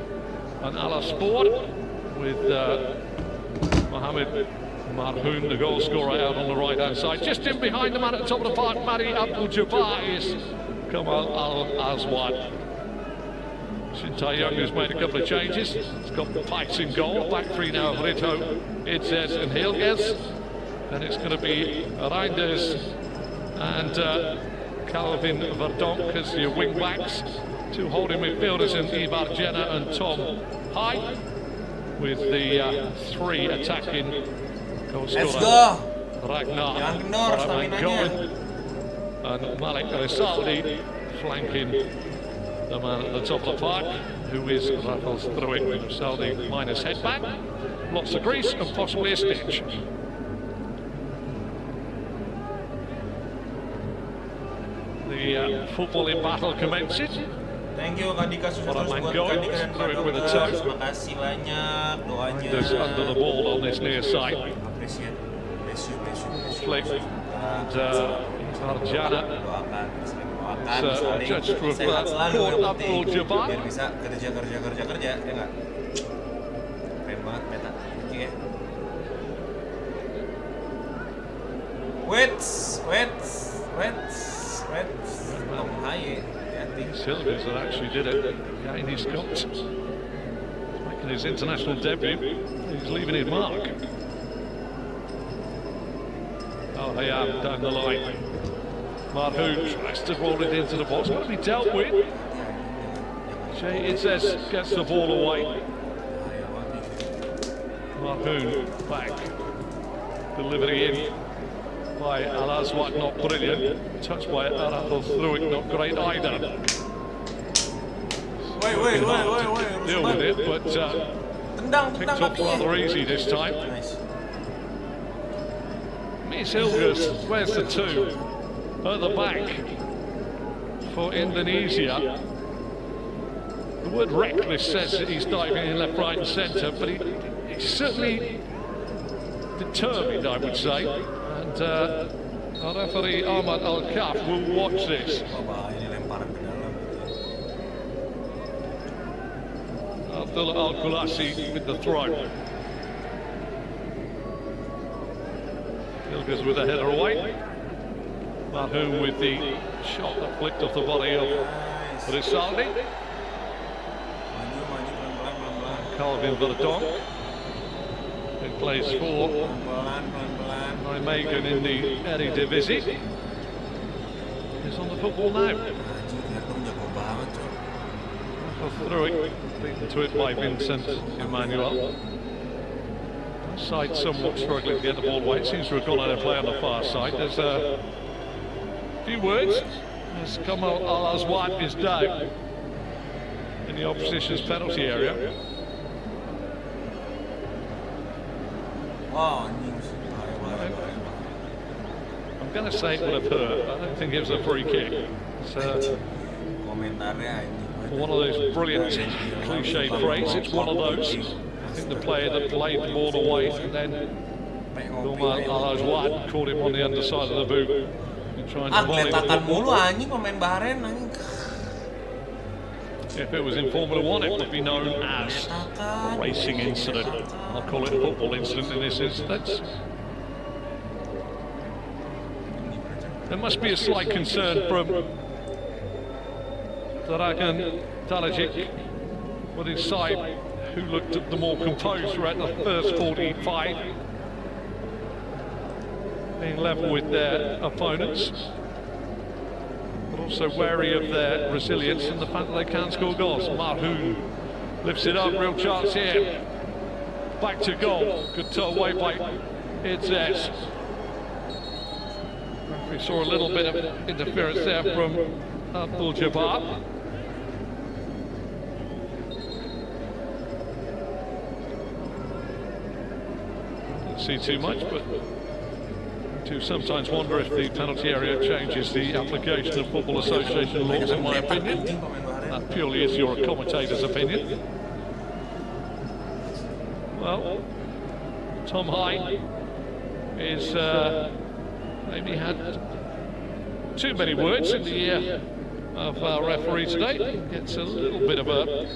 and Ala Sport with Mohamed Marhoun, the goal scorer, out on the right-hand side. Just in behind the man at the top of the park, Madi Abdul-Jabbar, is Kamal Al-Azwad. Shin Tae-yong has made a couple of changes. It's got Pikes in goal. Back three now of Ridho, Idzes and Hilgers. then it's going to be Reinders and Calvin Verdonk as your wing backs. Two holding midfielders in Ivar Jenner and Tom High, with the three attacking goal scorer. Let's go. Ragnar Jangan kendor staminanya. and Malik Resaldi flanking the man at the top of the park, who is Raffles Thruitt. Resaldi minus headback, lots of grease and possibly a stitch. The footballing battle commences. Thank you Kak Dika, sudah terus Orang buat Mango, Kak Dika dan Kak through it with a Douglas. toe. Terima kasih banyak doanya. Reinders under the ball on this near side. Appreciate. Bless you. Flick and Arjana. Doakan, sering doakan, It's, saling judged with sehat selalu yang Abdul penting. Jabbar. Biar bisa kerja, ya nggak? Keren banget meta, oke ya. Wait. Long high, hati-hati. Silvers that actually did it. Again, he's got making his international debut. He's leaving his mark. Oh, they are down the line. Marhoon tries to roll it into the box. Got to be dealt with. Jay Itzes gets the ball away. Marhoon back. Delivery in by Al-Azwat, not brilliant. Touched by Arathel Thruitt, not great either. Wait. Deal with it, but Tendang picked up rather easy this time. Nice. Miss Hilgers, where's the two? At the back for Indonesia. The word reckless says that he's diving in left, right and centre, but he's certainly determined, I would say. And our referee Ahmad Al-Kaf will watch this. Ini lemparan ke dalam. Abdullah Al-Kulasi with the throw. Hilgers with a header away. Marhoon with the shot that flicked off the body of Risaldi. Maju pelan-pelan. Calvin Verdonk. He plays for Pelan-pelan. Nijmegen in the Eredivisie. He's on the football now. Anjing, Hertong jago banget, coy. Through it, beaten to it by Vincent Emmanuel. Side somewhat struggling to get the ball away. It seems to have gone out of play on the far side. There's a few words as Kamal Al-Azwat is down in the opposition's penalty area. Wow, anjing. Bahaya. I'm going to say it would have hurt. I don't think it was a free kick. It's Komentarnya anjing. one of those brilliant cliche phrases. It's one of those. I think the player that played the ball away and then Kamal Al-Azwat caught him on the underside of the boot. Trying to volley the Geletakan football. mulu anjing pemain Bahrain anjing. If it was in Formula One, it would be known as a racing incident. I'll call it a football incident in this instance. There must be a slight concern from Dragan Dalajic with his side, who looked at the more composed throughout the first 45, being level with their opponents, but also wary of their resilience and the fact that they can score goals. Marhoon lifts it up, real chance here. Back to goal, good toe away by Itzes. We saw a little bit of interference there from Abdul Jabbar. Didn't see too much, but to sometimes wonder if the penalty area changes the application of Football Association laws, in my opinion. That purely is your commentator's opinion. Well, Tom High is maybe had too many words in the ear of our referee today. Gets a little bit of a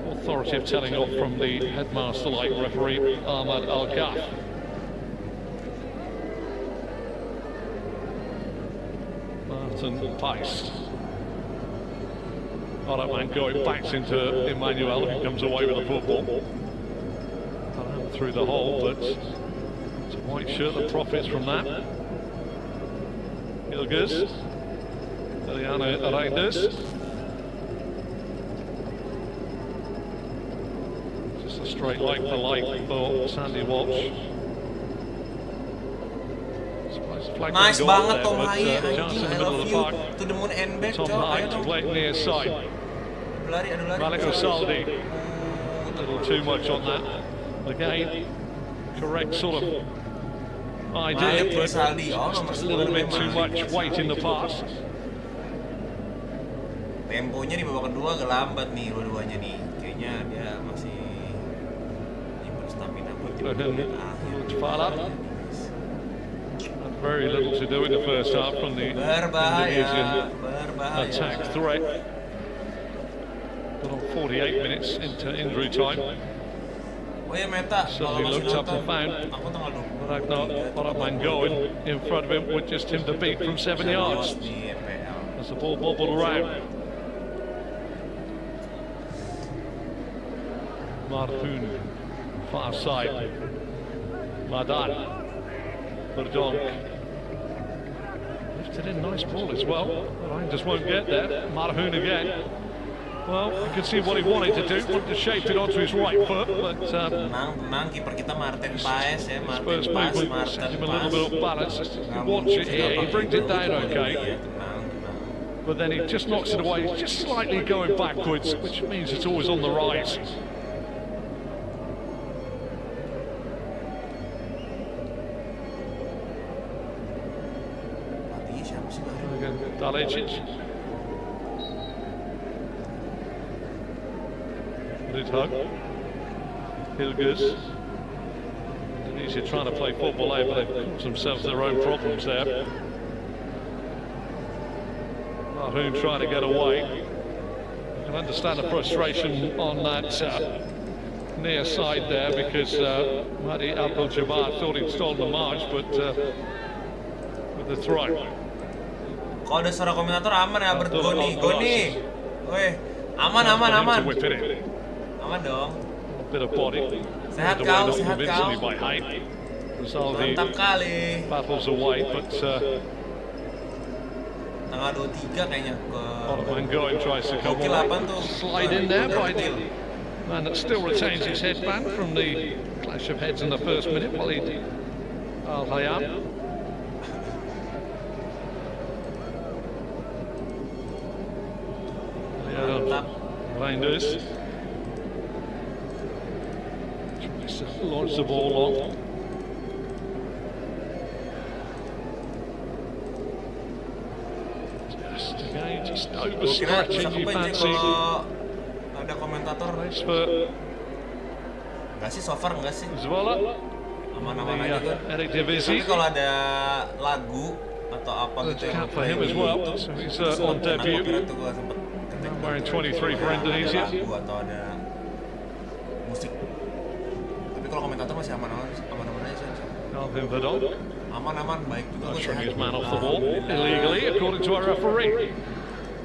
authoritative telling off from the headmaster-like referee Ahmad Al-Kaf. Martin Peist. All right, man, going backs into Emmanuel, who comes away with the football. Through the hole, but white shirt that profits from that. Hilgers, Eliana Reinders. Just a straight like for like for Sandy Walsh. Nice banget Tom Haye, anjing, I love you to the moon and back. Tom Haye to play near side. Malik Osaldi, a little too much on that. Again, correct sort of idea, but just a little bit too much weight in the pass. Temponya di babak kedua agak lambat nih dua-duanya nih. Kayaknya dia masih nyimpen stamina buat di menit akhir. Very little to do in the first half from the Indonesian attack threat. But on 48 minutes into injury time, suddenly looked up and found Ragnar Mangoen in front of him with just him to beat from 7 yards as the ball bobbled around. Marhoun, far side. Madan, Verdonk. Lifted in, nice ball as well. Bahrain just won't get there. Marhoun again. Well, you can see what he wanted to do. Wanted to shape it onto his right foot, but tenang, kiper kita Martin Paes ya, Martin Paes, him a little bit off balance. You watch it here, he brings it down okay. But then he just knocks it away. He's just slightly going backwards, which means it's always on the rise. Dalecic. Hug. Hilgers. Indonesia trying to play football there, but they've caused themselves their own problems there. Marhoun trying to get away. You can understand the frustration on that near side there because Mahdi Abdul-Jabbar thought he'd stolen the march, but with the throw. Kalau ada suara komentator aman ya, Albert Goni. Woi, aman. Aman dong. Bit of body. Sehat kau. Mantap kali. Battles away, but tanggal 23 kayaknya ke Mangoen tries to come away. Slide in there by the man that still retains his headband from the clash of heads in the first minute, Walid Al-Hayam. Reinders tries to launch the ball long. Just overstretching, you fancy. Ada komentator. Enggak sih, so far enggak sih. Zola. Aman-aman aja kan. Eric Divisi. Tapi kalau ada lagu atau apa gitu yang for him as well. So he's on debut. Wearing 23 for Indonesia. Lagu atau ada musik. Tapi kalau komentator masih aman-aman aja sih. Calvin Verdonk. Aman, baik juga. Ushering his man off the ball illegally, according to our referee.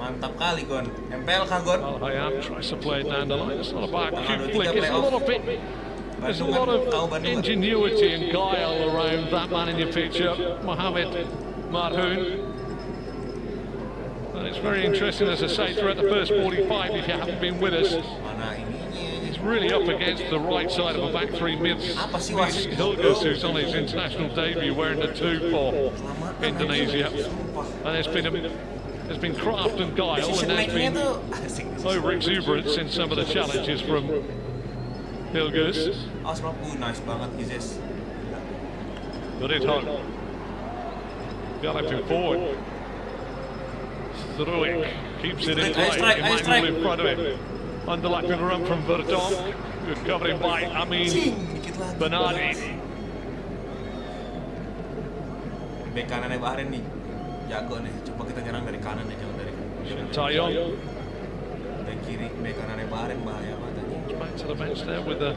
Mantap kali, Gon. MPL kah, Gon? Al-Hayam tries to play it down the line. It's not about a cute flick. It's a lot of it. There's a lot of ingenuity and guile around that man in your picture, Mohamed Marhoun. And it's very interesting, as I say, throughout the first 45, if you haven't been with us. He's really up against the right side of a back three mids. Hilgers, who's on his international debut, wearing the 2 for Indonesia. And there's been craft and guile, and there's been over-exuberance in some of the challenges from Hilgers. Nice banget, Jesus. But it hung. Galloping forward. Struik keeps it in play. Emmanuel in front of him. Underlapping run from Verdonk. Good covering by Amin Bernardi. Bek kanannya Bahrain nih. Jago nih. Coba kita nyerang dari kanan ya, jangan dari Taeyong. Bek kiri, bek kanannya Bahrain bahaya banget tadi. Back to the bench there with the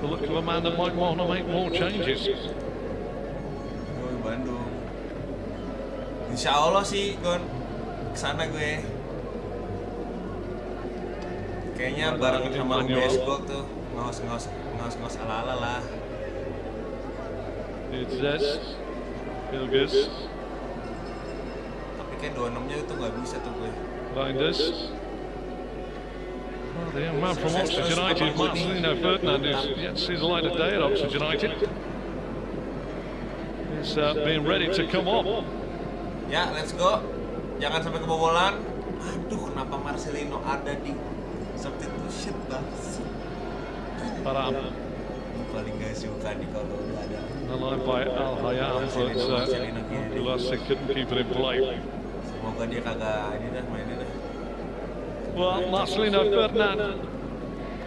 look of a man that might want to make more changes. Bandung. Insya Allah sih, Gon. Kesana gue. Kayaknya bareng sama UBS Gok tuh. Ngawas ala-ala lah. It's this. Ilges. Tapi kayak 26-nya itu nggak bisa tuh gue. Reinders. Well, the young man from Oxford United, Marcelino Ferdinand, who's yet to see the light of day at Oxford United, is being ready to come on. Ya, let's go. Jangan sampai kebobolan. Aduh, kenapa Marcelino ada di substitution banget? Baram. Paling gak suka nih kalau udah ada. Aligned by Al Hayam, but Abdullah couldn't keep it in play. Semoga dia kagak ini dah mainnya dah. Well, Marcelino Ferdinand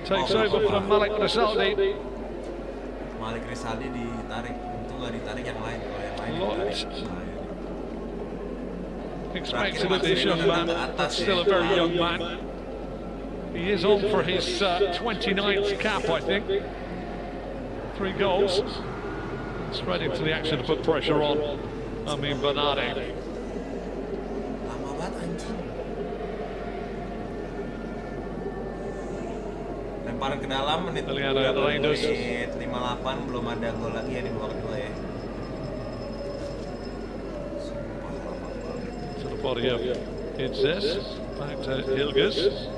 takes over from Malik Rizaldi. Malik Rizaldi ditarik, untung nggak ditarik yang lain. Kalau yang lain ditarik. Expected of this young man, but still a very young man. He is on for his 29th cap, I think. 3 goals. Straight into the action to put pressure on. I mean, Bernardi. Lama banget anjing. Lemparan ke dalam menit 58 belum ada gol lagi ya di babak kedua ya. To the body of Itzes, back to Ilges.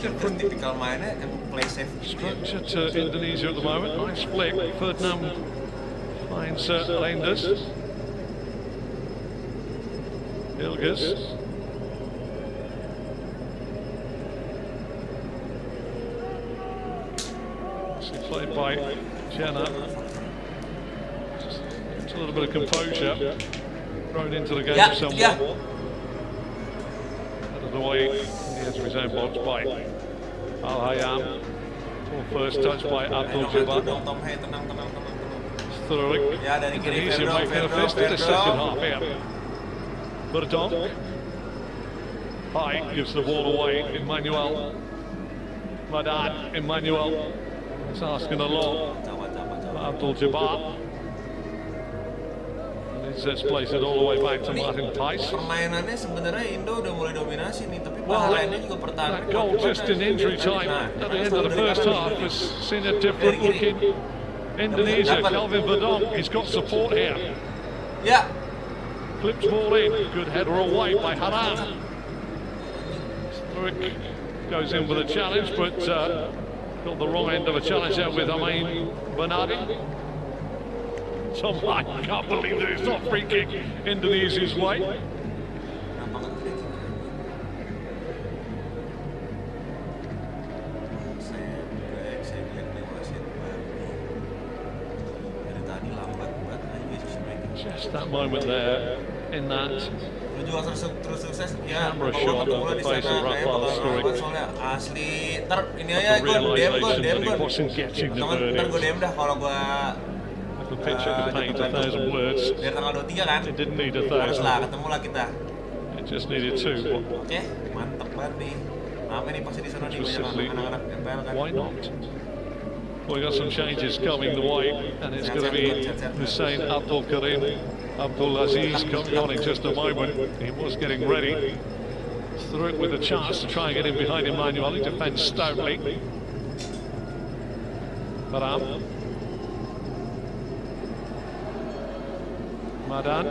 Different typical mainnya play safe Structure to Indonesia at the moment. Nice flick. Ferdinand finds Reinders. Ilges. Played by Jenna. Just a little bit of composure thrown into the game somewhat. Out of the way, he has his own box by Al Hayam. First touch by Abdul Jabbar. Sterling. Indonesia making a fist in the second half here. Berdonk. High gives the ball away. Emmanuel. Madad. Emmanuel. It's asking a lot. Abdul Jabbar. And he says plays it all the way back to Martin Pais. Permainannya sebenarnya Indo udah mulai dominasi nih, tapi Bahrainnya juga pertahanan. That goal just in injury time at the end of the first half has seen a different looking Indonesia. Calvin Verdonk, he's got support here. Ya. Clips ball in. Good header away by Haran. Strick goes in with a challenge, but got the wrong end of a challenge there with Amin Bernardi. I can't believe that it's not free kick Indonesia's way. Just that moment there in that camera shot of the face of Rafael Strick. Asli, ini aja gue DM gue. Ntar gue DM dah kalau gue the picture could paint 1,000 words. Biar tanggal 23 kan? It didn't need 1,000. Harus lah, ketemu lah kita. It just needed 2. Oke, mantep banget nih. Apa nih pasti di sana nih banyak anak-anak MPL kan? Why not? Well, we got some changes coming the way, and it's going to be Hussein Abdul Karim Abdul Aziz coming on in just a moment. He was getting ready. Through it with a chance to try and get in behind Emmanuel. He defends stoutly. Baram. Madan.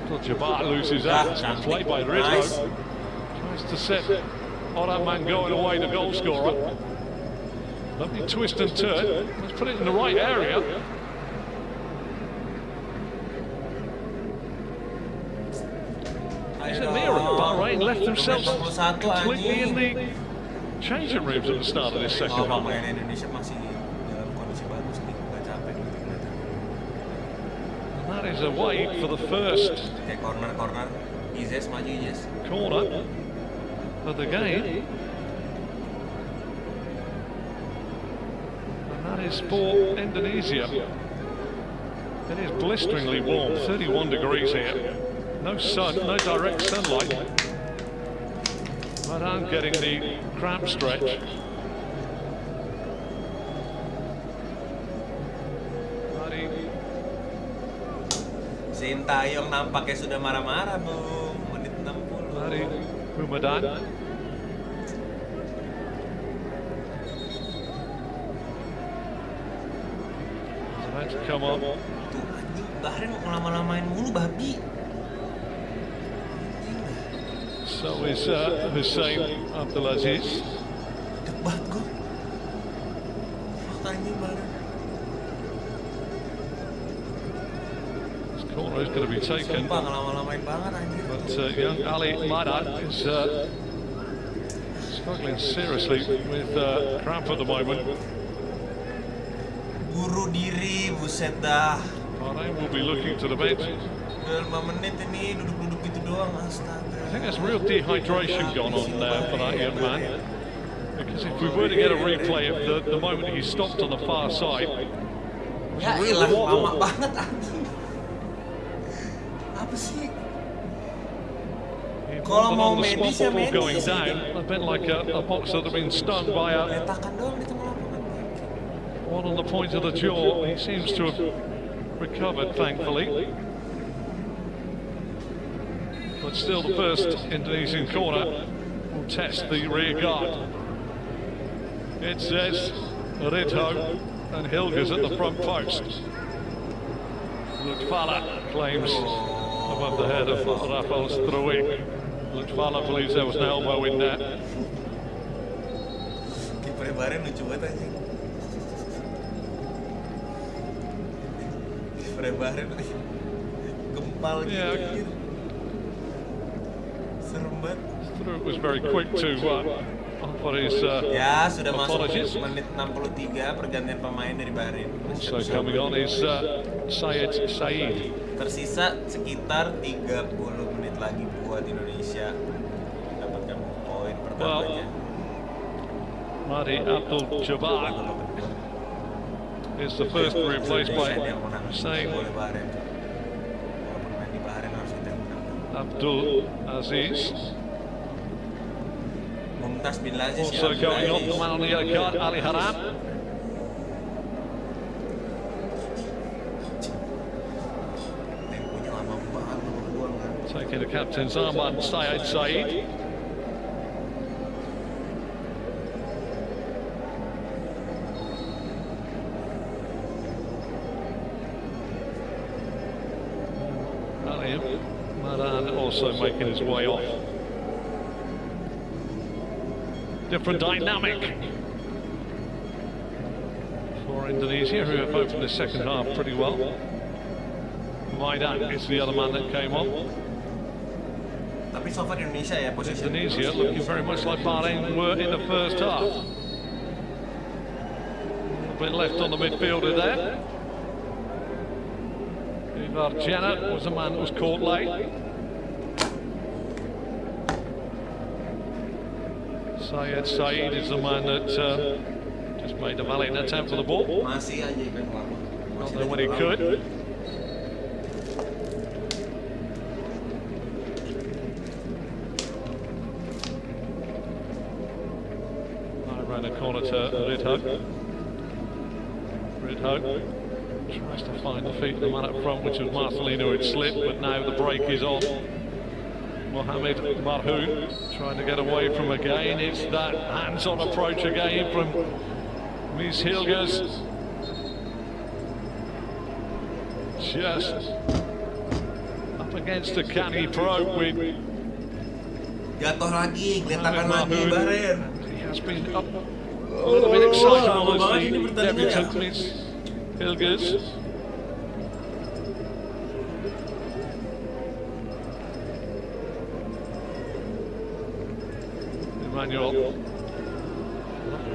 Abdul Jabbar loses that. Played by Rizzo. Tries to set Oraman going away, the goal scorer. Lovely twist and turn. Let's put it in the right area. Is it near? Bahrain left themselves completely in the changing rooms at the start of this second half. Indonesia masih dalam kondisi bagus nih, nggak capek. And that is a wait for the first corner. Izes maju Izes. Corner of the game. That is for Indonesia. It is blisteringly warm, 31 degrees here. No sun, no direct sunlight. But I'm getting the cramp stretch. Sintayong nampaknya sudah marah-marah, Bung. Menit 60. Mari Ramadan. About to come on. Tuh anjing, Bahrain ngelama-lamain mulu babi. So is Hussein Abdulaziz. Debat gue. Fuck anjing Bahrain. This corner is going to be taken. Sumpah ngelama-lamain banget anjing. But young Ali Madat is struggling seriously with cramp at the moment. Buru diri, buset dah. Bahrain will be looking to the bench. Udah 5 menit ini duduk-duduk gitu doang, astaga. I think there's real dehydration gone on there for that young man. Because if we were to get a replay of the moment he stopped on the far side, Ya ilah, lama banget anjing. Apa sih? he Kalau wasn't mau on the spot medis ya before going medis. down. A bit like a boxer that had been stung by Letakan doang di tengah lapangan. one on the point of the jaw. He seems to have recovered, thankfully. But still, the first Indonesian corner will test the rear guard. It says Ridho and Hilgers at the front post. Lutfala claims above the head of Rafael Struik. Lutfala believes there was an elbow in there. Kiper Bahrain lucu banget anjing. Kiper Bahrain gempal gitu. Yeah. Anjir. Serem banget. Struik was very quick to offer his Ya, sudah masuk apologies. menit 63 pergantian pemain dari Bahrain. Also coming on is Syed Said. Tersisa sekitar 30 menit lagi buat Indonesia mendapatkan poin pertamanya. Mahdi Abdul Jabbar is the first replaced by Hussein Boleh Bahrain. Walaupun main di Bahrain harus kita menang. Abdul Aziz. Mumtaz bin Laziz Also going off, the man on the yellow card, Ali Haram. Temponya lama banget nomor 2 kan. Taking the captain's armband, Syed Said. Ali Madan also making his way off. Different dynamic for Indonesia, who have opened the second half pretty well. Maidan is the other man that came on. Tapi so far Indonesia ya posisi. Indonesia looking very much like Bahrain were in the first half. A little bit left on the midfielder there. Ivar Janet was the man that was caught late. Syed Said is the man that just made a valiant attempt for the ball. Masih aja kan lama. Not Masih there when he lama. could. I ran a corner to Ridho. Ridho tries to find the feet of the man up front, which was Marcelino, who had slipped, but now the break is on. Mohamed Marhoun trying to get away from again. It's that hands-on approach again from Mies Hilgers. Just up against the canny probe with Jatuh lagi, kelihatan Mohamed lagi Marhoun. Bahrain. He has been up a little bit excitable as the debutant Mies Hilgers. Emmanuel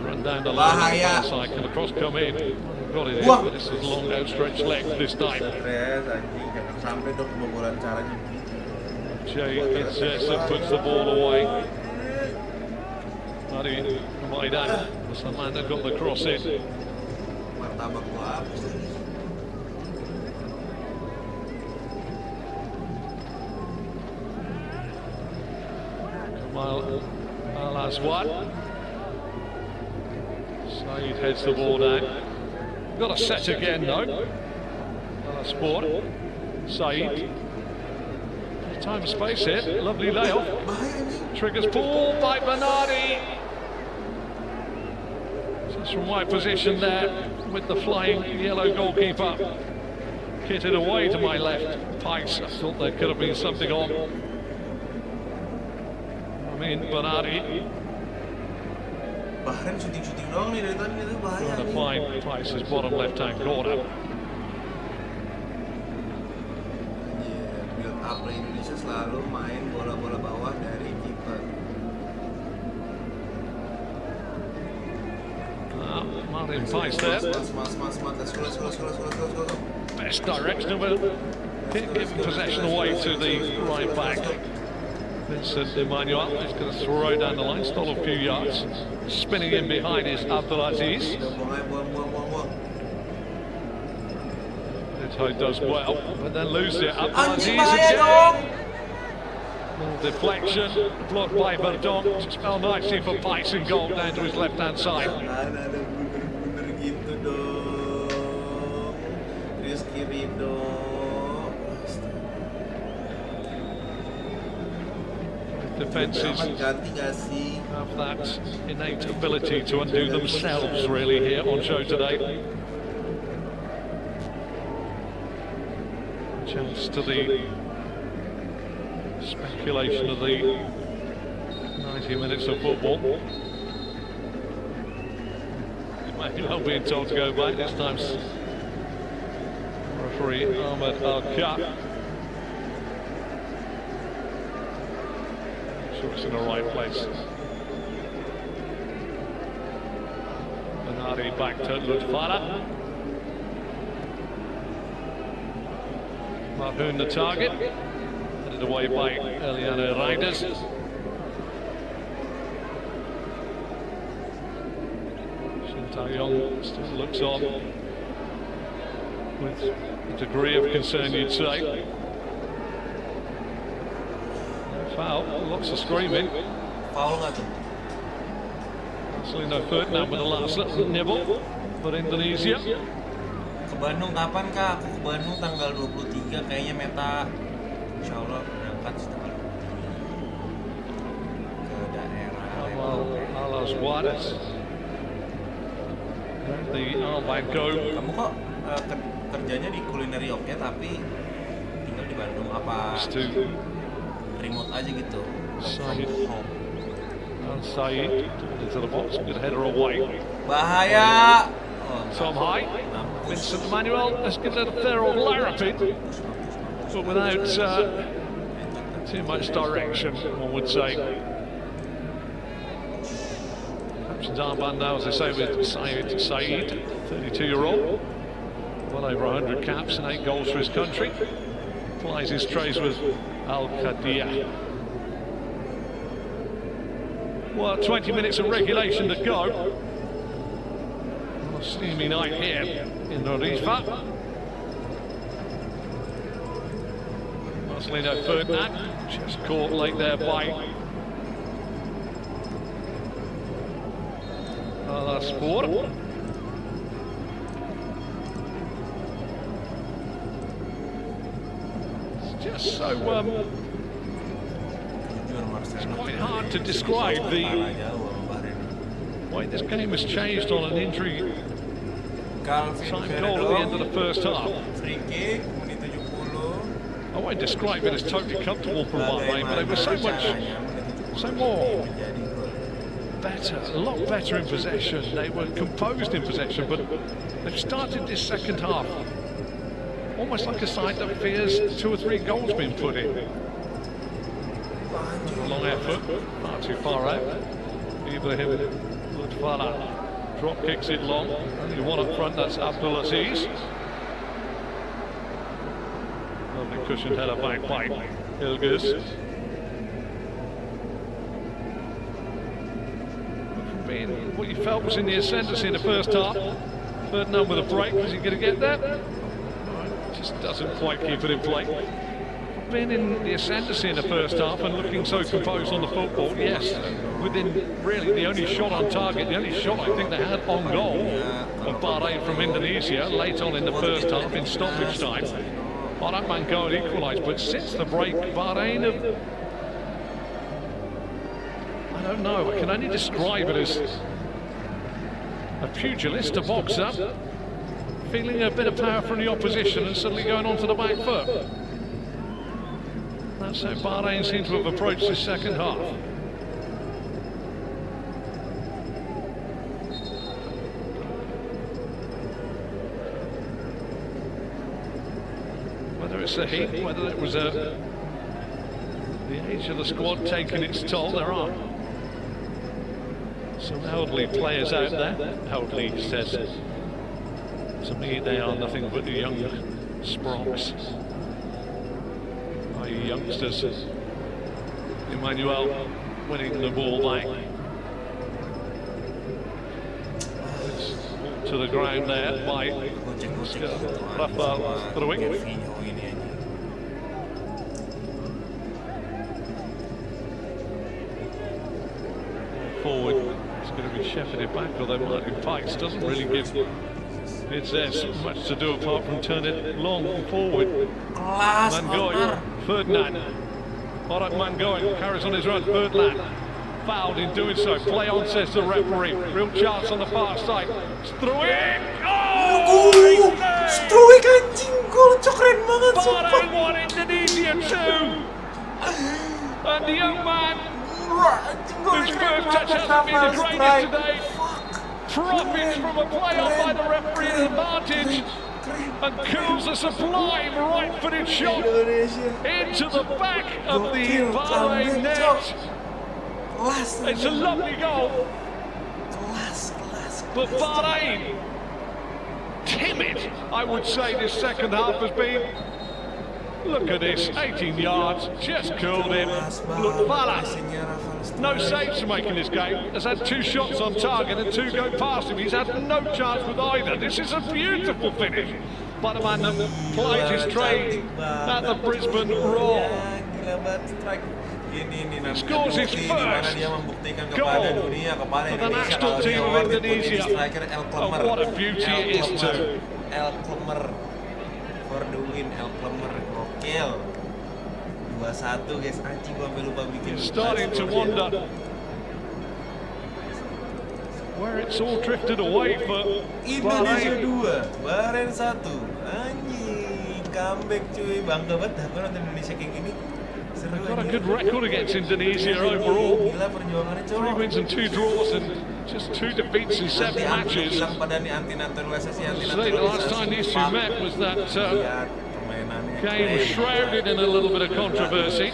run down the line on the far side, can the cross come in? Got it in, but this is long outstretched leg this time. Stres anjing, jangan sampai dong kebobolan caranya. Jay Itzesa puts the ball away. Mari Maidan was the man that got the cross in. Martabak gua hapus lagi. Kamal Al-Aswad. Said heads the ball down. Got a set again though. Sport. Said. Time and space here. Lovely layoff. Triggers pull by Bernardi. Just from wide position there. with the flying yellow goalkeeper. Kitted away to my left. Pikes, I thought there could have been something on. I mean, Bernardi. Bahrain syuting-syuting doang nih dari tadi, itu bahaya Trying to nih. find Pikes' bottom left-hand corner. Build up Indonesia selalu main bola-bola bawah dari kiper. Martin Pikes there. Smart. Let's go. Best direction of it. Giving possession away to the right back. Vincent Emmanuel is going to throw down the line, stole a few yards. Spinning in behind is Abdulaziz. Buang. Ito does well, but then loses it. Anjing Abdulaziz bahaya again. dong. Little deflection, blocked by Verdon. Spelled nicely for Pikes and goal down to his left-hand side. Ada bener-bener gitu dong. Rizky Ridho. Defences Ganti gak sih? have that innate ability to undo themselves really here on show today. Chance to the speculation of the 90 minutes of football. Emmanuel being told to go back this time. Referee Ahmed Al-Khat. Sure it's in the right place. Bernardi back to Lutfala. Marhoun the target. Headed away by Eliano Reinders. Shin-Tae-yong still looks on with a degree of concern, you'd say. Foul, lots of screaming. Foul nggak tuh? Actually no Ferdinand with the last little nibble for Indonesia. Ke Bandung kapan kak? Aku ke Bandung tanggal 23 kayaknya Meta. Insya Allah berangkat tanggal 23 ke daerah Alas Juarez. The armband go. Kamu kok kerjanya di kulineri oke tapi tinggal di Bandung apa remote aja gitu? Said. And Said into the box, good header away. Bahaya. Tom High, Vincent Emmanuel, let's give it a thorough rapid, but without too much direction, one would say. Captain's armband now, as I say, with Said, 32-year-old, well over 100 caps and 8 goals for his country. Plies his trades with Al-Qadiyah. Well, 20 minutes of regulation to go. A steamy night here in Rifa. Marcelino Ferdinand, just caught late there by Sport. It's just so it's quite hard to describe the way this game has changed on an injury time goal at the end of the first half. Free kick, menit 70. I won't describe it as totally comfortable for Bahrain, but they were so more better, a lot better in possession. They were composed in possession, but they've started this second half almost like a side that fears 2 or 3 goals being put in. Long effort, not too far out. Ibrahim Lutfala drop kicks it long. Only one up front, that's Abdulaziz. Lovely cushioned header back by Ilgaz. From being what you felt was in the ascendancy in the first half, Ferdinand with a break, is he going to get there? No, just doesn't quite keep it in play. Been in the ascendancy in the first half and looking so composed on the football, yes, within really the only shot on target, the only shot I think they had on goal of Bahrain from Indonesia late on in the first half in stoppage time. Well, that man go and equalise, but since the break, Bahrain have, I don't know, I can only describe it as a pugilist, a boxer, feeling a bit of power from the opposition and suddenly going onto the back foot. That's how Bahrain seem to have approached the second half. Whether it's the heat, whether it was the age of the squad taking its toll, there are some elderly players out there. Elderly says, to me they are nothing but young sprongs. Youngsters. Emmanuel winning the ball back. It's to the ground there by Rafael throwing. Forward, it's going to be shepherded back, although Martin Pikes doesn't really give it's much to do apart from turn it long forward. Mangoy, Ferdinand. Alright, Mangoy carries on his run. Ferdinand fouled in doing so. Play on, says the referee. Real chance on the far side. Struik! Oh! Struik anjing, gol keren banget. Bahrain 1, Indonesia 2. And the young man whose first touch hasn't been the greatest today profits from a play-off by the referee at advantage and kills a sublime right-footed shot into the back of the Bahrain net. It's a lovely goal, but Bahrain, timid, I would say this second half has been. Look at this, 18 yards, just curled him. Look, Balas, no saves to make in this game. Has had 2 shots on target and 2 go past him. He's had no chance with either. This is a beautiful finish by the man that plied his trade at the Brisbane Roar. Scores his first goal for the national team of Indonesia. And what a beauty it is too. For the win, El Klemer gokil 2-1 guys, anjing gua sampai lupa bikin. Starting to wonder where it's all drifted away for Indonesia 2, Bahrain 1. Anjing, comeback cuy, bangga banget gua nonton Indonesia kayak gini. Seru. They've got a good record against Indonesia overall. Gila perjuangannya, 3 wins and 2 draws and just 2 defeats in 7 matches. Bilang pada nih anti-naturalisasi, The last time these two met was that game shrouded in a little bit of controversy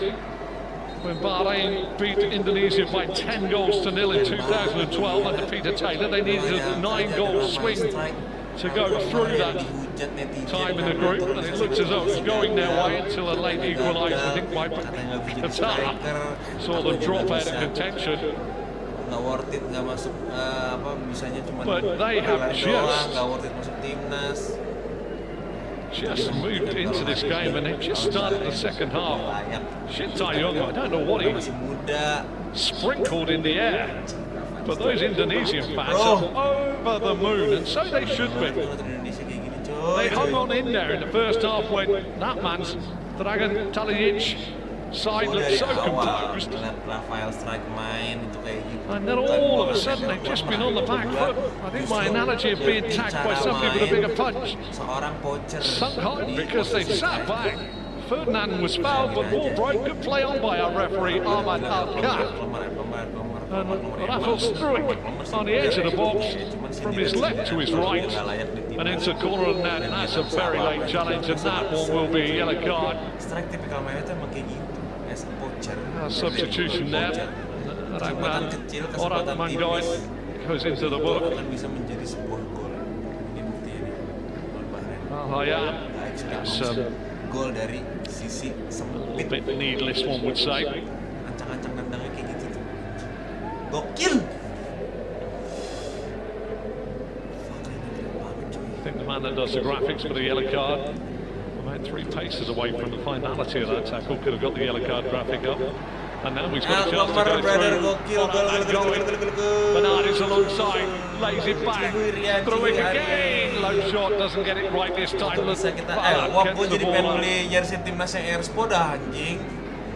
when Bahrain beat Indonesia by 10 goals to 0 in 2012 under Peter Taylor. They needed a 9-goal swing to go through that time in the group, and it looks as though it's going their way until a late equaliser, I think, by Qatar saw them drop out of contention. Nggak worth it, nggak masuk bisanya cuma But they have nggak worth it masuk timnas. Just moved into this game and they just started the second half. Shin Tae-yong, I don't know what he sprinkled in the air, but those Indonesian fans are over the moon, and so they should be. They hung on in there in the first half when that man's Dragan Talic side looked so composed. And then all of a sudden they've just been on the back foot. I think my analogy of being tagged by somebody with a bigger punch sunk home because they sat back. Ferdinand was fouled, but ball broke. Good play on by our referee Ahmad Al-Kaf. And Rafael Struik on the edge of the box from his left to his right and into corner of the net. That's a very late challenge, and that one will be a yellow card. Substitution there. Orang Mangoy goes into the book. Oh yeah, it's gol dari sisi a bit needless, one would say. Ancang-ancang nendangnya kayak gitu tuh. Gokil. I think the man that does the graphics for the yellow card, about 3 paces away from the finality of that tackle, could have got the yellow card graphic up. And now he's got a chance to go through. Bernardes alongside, lays it back, through it again. Low shot, doesn't get it right this time. Bisa kita, wah gue jadi pengen beli jersey timnas yang Airspo dah anjing.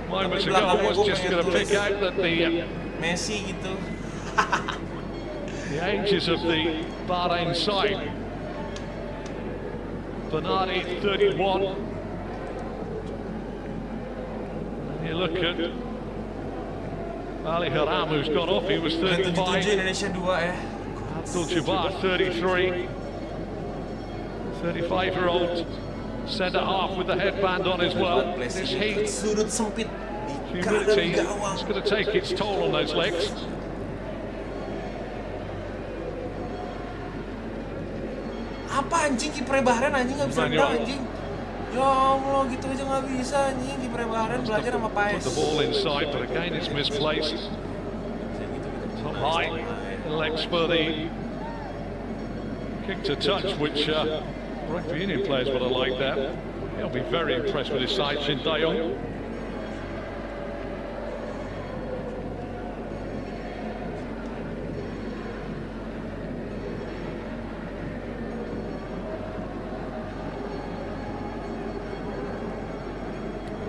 Moments ago, I was just going to pick out that the Messi gitu. the ages of the Bahrain side Bernardi, 31. And you look at Ali Haram, who's gone off, he was 35. Indonesia 2 ya. Abdul Jabbar, 33. 35-year-old centre half with the headband on as well. This heat, sudut sempit di kanan humidity, gawang. it's going to take its toll on those legs. Apa anjing kiper Bahrain anjing nggak bisa nendang anjing. Ya Allah gitu aja nggak bisa anjing kiper Bahrain belajar sama Put Paes. the ball inside, but again it's misplaced. Top high, legs for the kick to touch, which rugby union players would have liked that. He'll be very impressed with his side, Shin Tae-yong.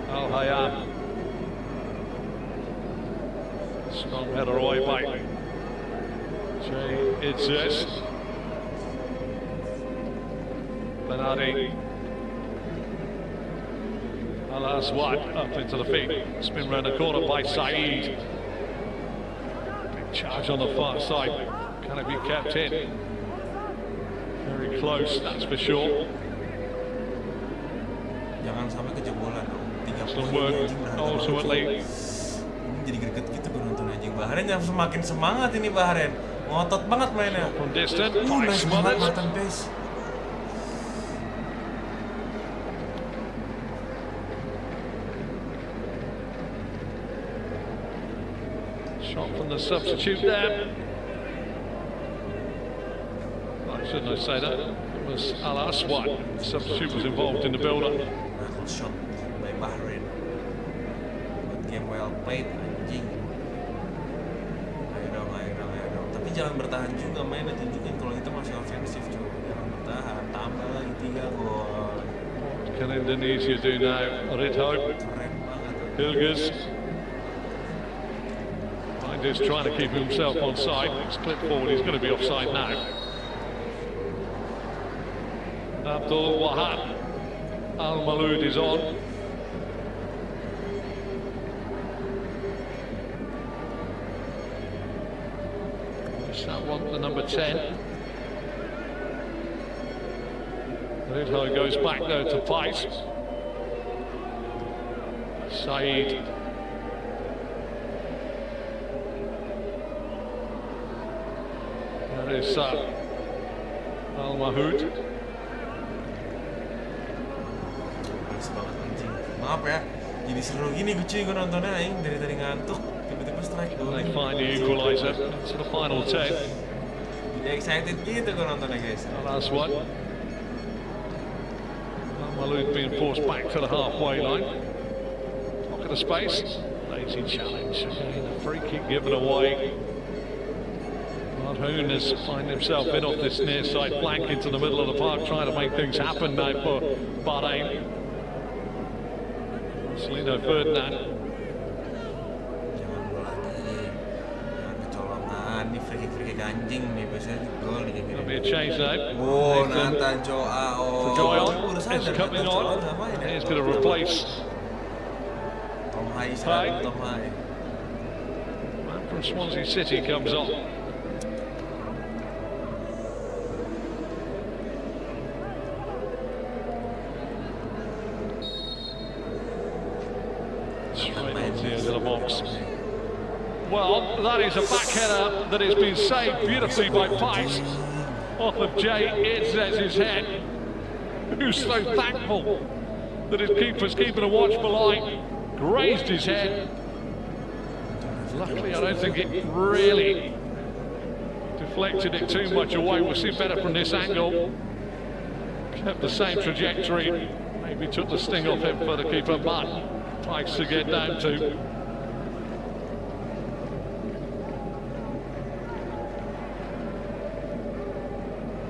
Al-Hayyan. Strong header away by Jay Idzes. Bernardi. Al-Aswad up into the feet. Spin round the corner by Saeed. Big charge on the far side. Can it be kept in? Very close, that's for sure. Jangan sampai kejebolan dong. 30 Work anjing udah ultimately. Ini jadi greget gitu gue nonton anjing. Bahrain yang semakin semangat ini Bahrain. Ngotot banget mainnya. From distance, Nice banget Smothers. Matan Pace. Shot from the substitute there. Well, shouldn't I say that? It was Al-Aswad. The substitute was involved in the build-up. Knuckle shot by Bahrain. Good game well played anjing. Ayo dong. Tapi jangan bertahan juga mainnya, tunjukin kalau kita masih ofensif cuy. Jangan bertahan, tambah lagi 3 gol. What can Indonesia do now? Ridho, Keren banget. Hilgers. Is trying to keep himself on side. It's clip forward, he's going to be offside now. Abdul Wahab. Al Maloud is on. Is that one, the number 10? Ridho goes back though to fight. Saeed. There is Al Mahoud. Bagus banget anjing. Maaf ya, jadi seru gini gue nontonnya aing dari tadi ngantuk, tiba-tiba strike goal. They find the equaliser to the final 10. Jadi excited gitu gue nontonnya guys. Last one. Al Mahoud being forced back to the halfway line. Pocket of space. Lazy challenge. Again, a free kick given away. Hoon has find himself in off this near side flank into the middle of the park, trying to make things happen now for Bahrain. Marcelino Ferdinand. Jangan kecolongan, ini free kick anjing nih, biasanya gol nih. There'll be a change now. Oh, Nathan Joao. Joel is coming on. He's going to replace Tom Hai sekarang, Tom Hai. man from Swansea City comes on. Straight into the end of the box. Well, that is a back header that has been saved beautifully by Pice off of Jay Idzez's head, who's so thankful that his keeper's keeping a watchful eye, grazed his head. Luckily, I don't think it really deflected it too much away. We'll see better from this angle. Kept the same trajectory. Maybe took the sting off him for the keeper, but Pikes to get down to.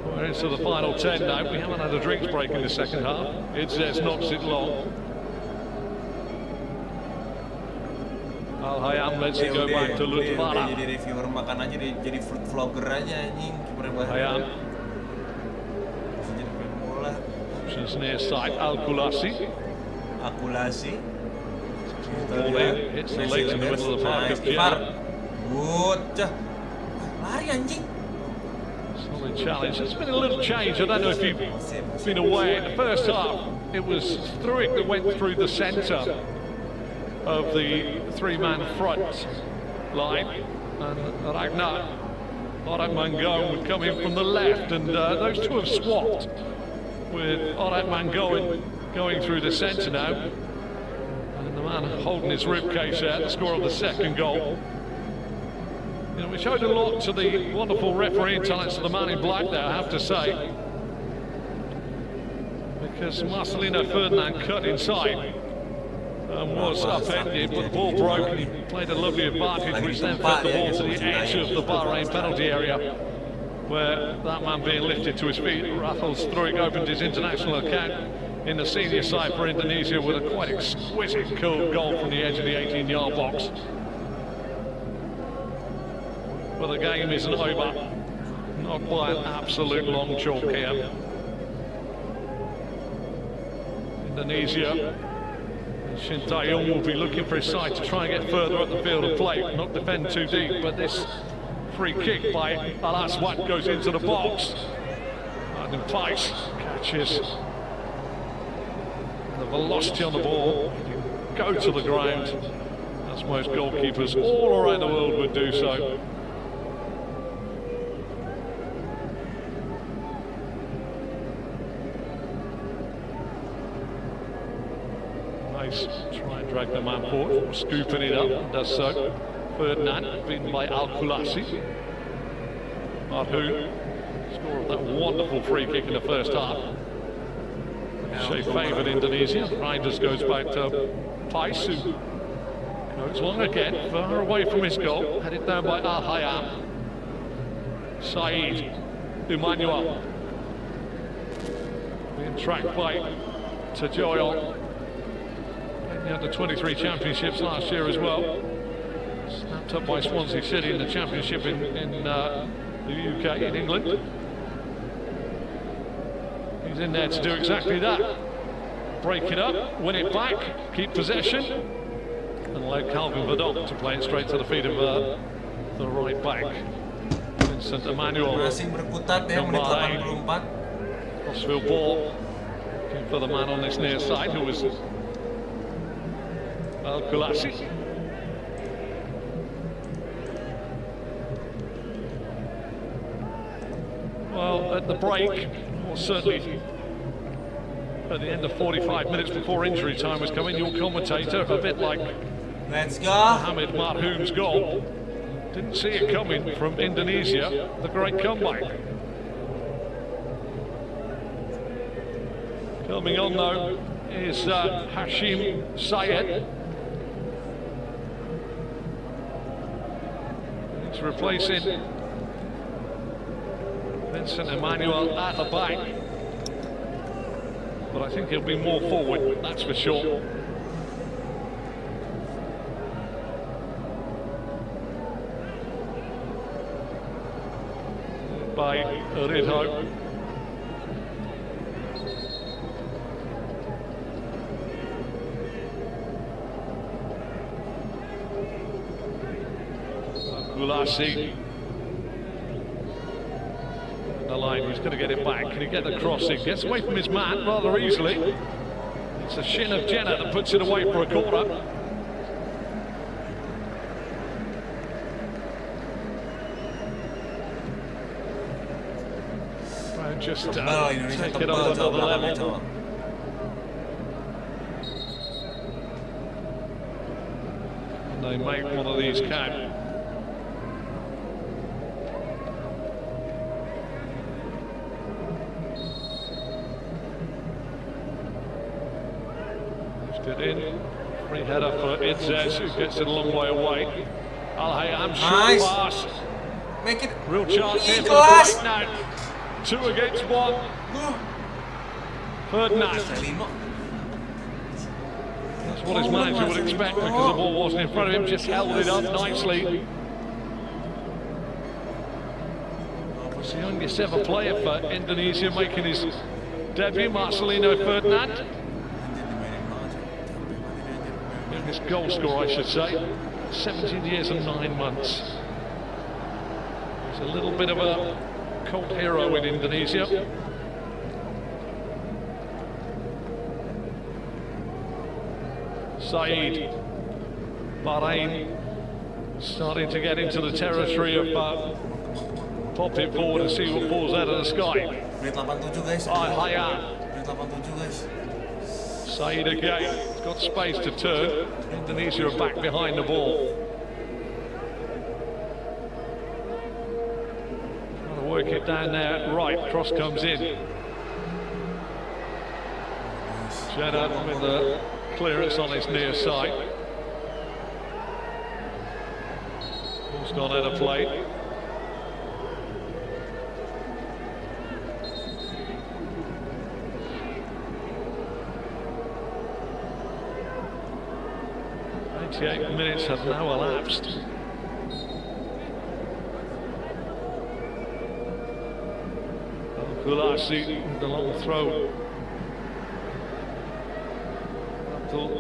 We're into the final 10 now. We haven't had a drinks break in the second half. Idzez knocks it long. Al-Hayyan lets it go back to Lutfara. Jadi reviewer makan aja, jadi food vlogger aja anjing, kiper Bahrain. Hayyan. Bisa jadi pemain bola. His near side, Al-Kulasi. Akulasi. Ball in, hits the legs in the middle of the park of Jenna. Good. Lari anjing. Solid challenge. There's been a little change. I don't know if you've been aware. In the first half, it was Struik that went through the centre of the three-man front line, and Ragnar Orat Mangoen would come in from the left, and those two have swapped, with Orat Mangoen going through the centre now, and the man holding his ribcage there, the score of the second goal. You know, we showed a lot to the wonderful refereeing talents of the man in black there, I have to say, because Marcelino Ferdinand cut inside and was upended, but the ball broke, and he played a lovely advantage, which then fed the ball to the edge of the Bahrain penalty area, where that man being lifted to his feet, Rafael Struik opened his international account in the senior side for Indonesia with a quite exquisite cool goal from the edge of the 18-yard box. But the game isn't over, not by an absolute long chalk here. Indonesia, Shin Tae-yong will be looking for his side to try and get further up the field of play, not defend too deep, but this free kick by Al Aswad goes into the box. And then Pais catches the velocity on the ball, go to the ground, as most goalkeepers all around the world would do so. Nice, try and drag the man forward, scooping it up, and does so. Ferdinand, beaten by Al-Kulasi. Marhoun, score of that wonderful free kick in the first half. Shea favoured Indonesia. Reinders goes back to Pais, who goes long again, far away from his goal, headed down by Al-Hayam. Saeed, Emmanuel, being tracked by Tajoyon. The under-23 championships last year as well. Snapped up by Swansea City in the championship in the UK, in England. He's in there to do exactly that. Break it up, win it back, keep possession, and allow Calvin Verdonk to play it straight to the feet of the right back. Vincent Emmanuel. Masih berkutat ya, menit 84. Crossfield ball. Looking for the man on this near side, who was Al-Kulasi. Well, at the break, or certainly at the end of 45 minutes before injury time was coming, your commentator, a bit like Let's go. Mohamed Marhoun's goal, didn't see it coming from Indonesia, the great comeback. Coming on though is Hashim Sayed. He's replacing Vincent Emmanuel at the back. But I think he'll be more forward, that's for sure. By Ridho. Gulasi. The line, he's going to get it back. Can he get the crossing? Gets away from his man rather easily. It's a shin of Jenna that puts it away for a corner. Just take it on another level. And they make one of these count. Lifted in. Free header for Idzes, who gets it a long way away. Al-Hayam, short pass. Make it. Real chance here for the break now. 2 against 1. Ferdinand. That's what his manager would expect because the ball wasn't in front of him, just held it up nicely. Was the youngest ever player for Indonesia, making his debut, Marcelino Ferdinand. Anjir dimainin banget coy. Capek banget ini anjir. His goal scorer, I should say. 17 years and 9 months. He's a little bit of a cult hero in Indonesia. Saeed, Bahrain, starting to get into the territory of pop it forward and see what falls out of the sky. Menit 87 guys. Hayat. Menit 87 guys. Saeed again, he's got space to turn. Indonesia are back behind the ball. Trying to work it down there, right, cross comes in. Jeddah with the clearance on his near side. Ball's gone out of play. Minutes have now elapsed. Gulasi, the long throw. Abdul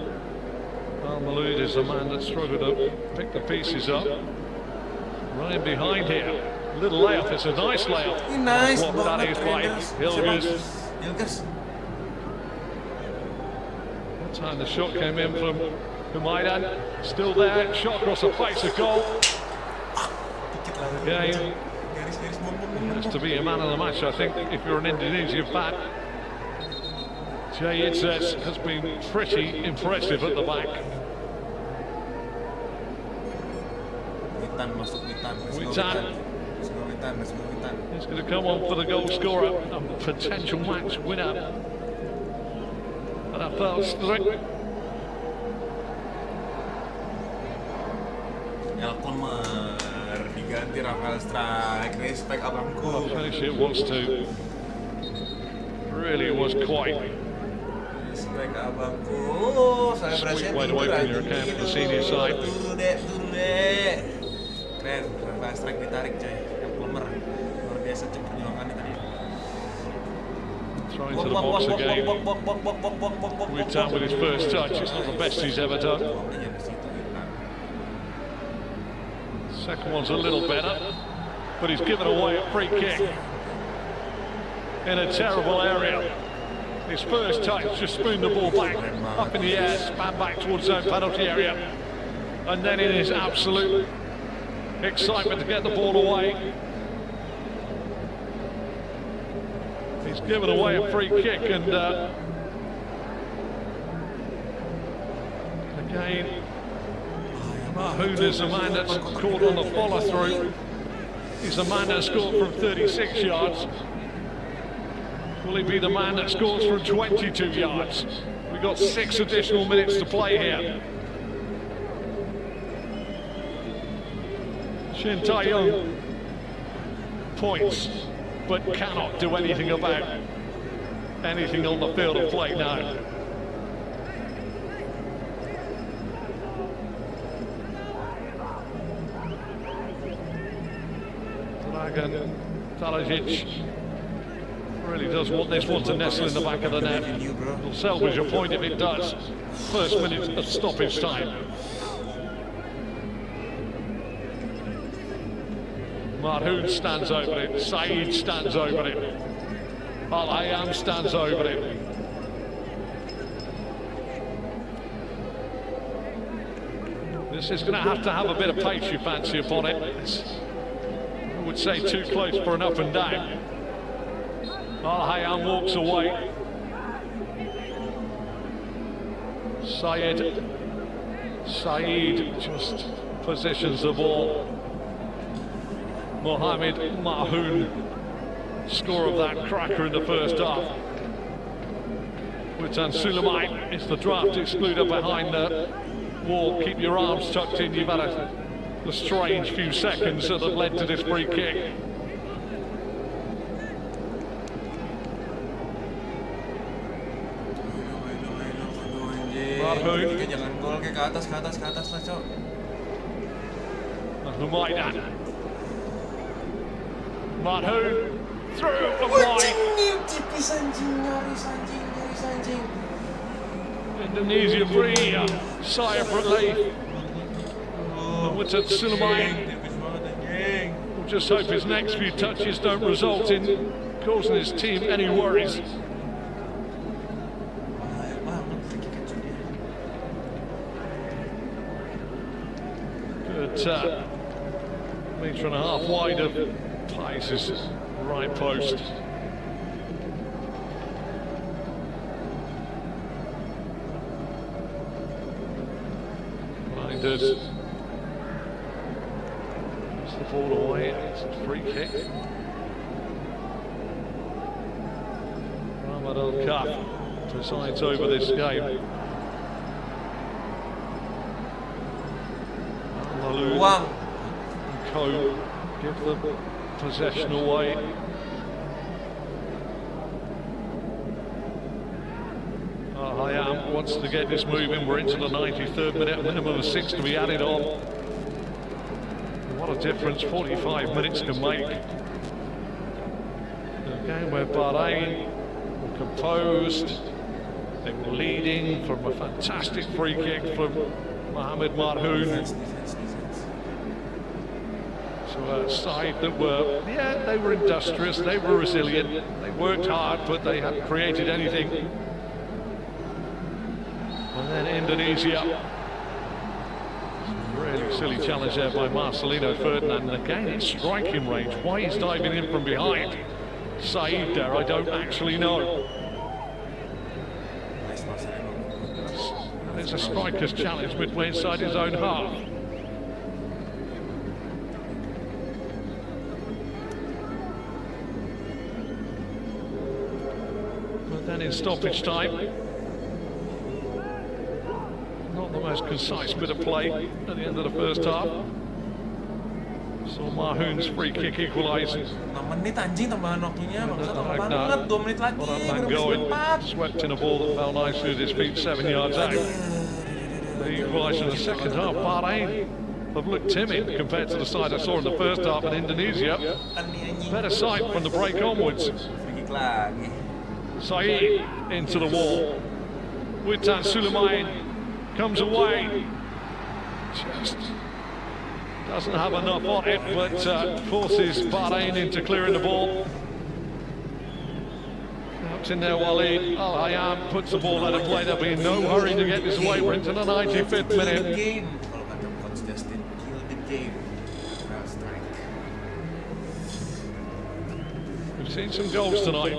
Al-Maloud is the man that struggled to pick the pieces up. Running behind here. Little layup, it's a nice layup. Nice. What that is like. Hilgers. That time the shot came in from Humaidan, still there, shot across the face, a goal. Again, he has to be a man of the match, I think, if you're an Indonesian fan. Jay Itzes has been pretty impressive at the back. Witan. He's going to come on for the goal scorer, a potential match winner. And I felt strict. Elkomer diganti Rafael Strike. Respect abangku. Finish it was to. Really, it was quite. Respect abangku. Saya berhasil Sweet way to open your account for the senior side. Dulu deh. Keren, Rafael Strike ditarik coy. Elkomer luar biasa cek perjuangannya tadi. Throw into the box again. Witan with his first touch. It's not the best he's ever done. Second one's a little better, but he's given away a free kick in a terrible area. His first touch just spooned the ball back, up in the air, span back towards his own penalty area. And then in his absolute excitement to get the ball away, he's given away a free kick, and again, Mahoud is the man that's caught on the follow-through. He's the man that scored from 36 yards. Will he be the man that scores from 22 yards? We've got 6 additional minutes to play here. Shin Tae-young points, but cannot do anything about anything on the field of play now. Talajic really does want this one to nestle in the back of the net. It'll salvage a point if it does. First minute of stoppage time. Mahoud stands over it. Saeed stands over it. Al-Hayam stands over it. This is going to have a bit of pace, you fancy, upon it. I would say too close for an up and down. Al-Hayam walks away. Saeed just positions the ball. Mohamed Mahoud, score of that cracker in the first half. Witan Suleiman is the draft excluder behind the wall. Keep your arms tucked in. You've had a strange few seconds that have led to this free kick. Jangan gol ke atas lah, Cok. Humaidan. Mahoud through and wide. Tipis anjing, nyaris anjing. Indonesia free, sigh of relief. Witan Sulaiman. Tipis banget anjing. We'll just hope his next few touches don't result in causing his team any worries. Bahaya banget free kick aja dia. Good metre and a half wide of Pace's right post. Blinders. Puts the ball away. It's a free kick. Ahmad Al-Kaf presides over this game. Uang. Co give the possession away. Hayam wants to get this moving. We're into the 93rd minute, a minimum of 6 to be added on. What a difference 45 minutes can make. A game where Bahrain were composed, they were leading from a fantastic free kick from Mohamed Marhoun. So a side that were, they were industrious, they were resilient, they worked hard, but they hadn't created anything. And then Indonesia. Really silly challenge there by Marcelino Ferdinand. And again, it's striking range. Why he's diving in from behind Saeed there, I don't actually know. And it's a striker's challenge midway inside his own half. But then in stoppage time, not the most concise bit of play at the end of the first half. Saw Marhoun's free kick equalise. 6 menit anjing tambahan waktunya, maksudnya tambah banget, 2 menit lagi. Swept in a ball that fell nicely at his feet 7 yards out. They equalised in the second half. Bahrain have looked timid compared to the side I saw in the first half, and Indonesia better side from the break onwards. Free kick lagi. Saeed into the wall. Witan Sulaiman comes away. Just doesn't have enough on it, but forces Bahrain into clearing the ball. Out in there, Walid Al-Hayam puts the ball out of play. There'll be no hurry to get this away. We're into the 95th minute. Game. Kalau kata Coach Justin, kill the game. Well, strike. We've seen some goals tonight.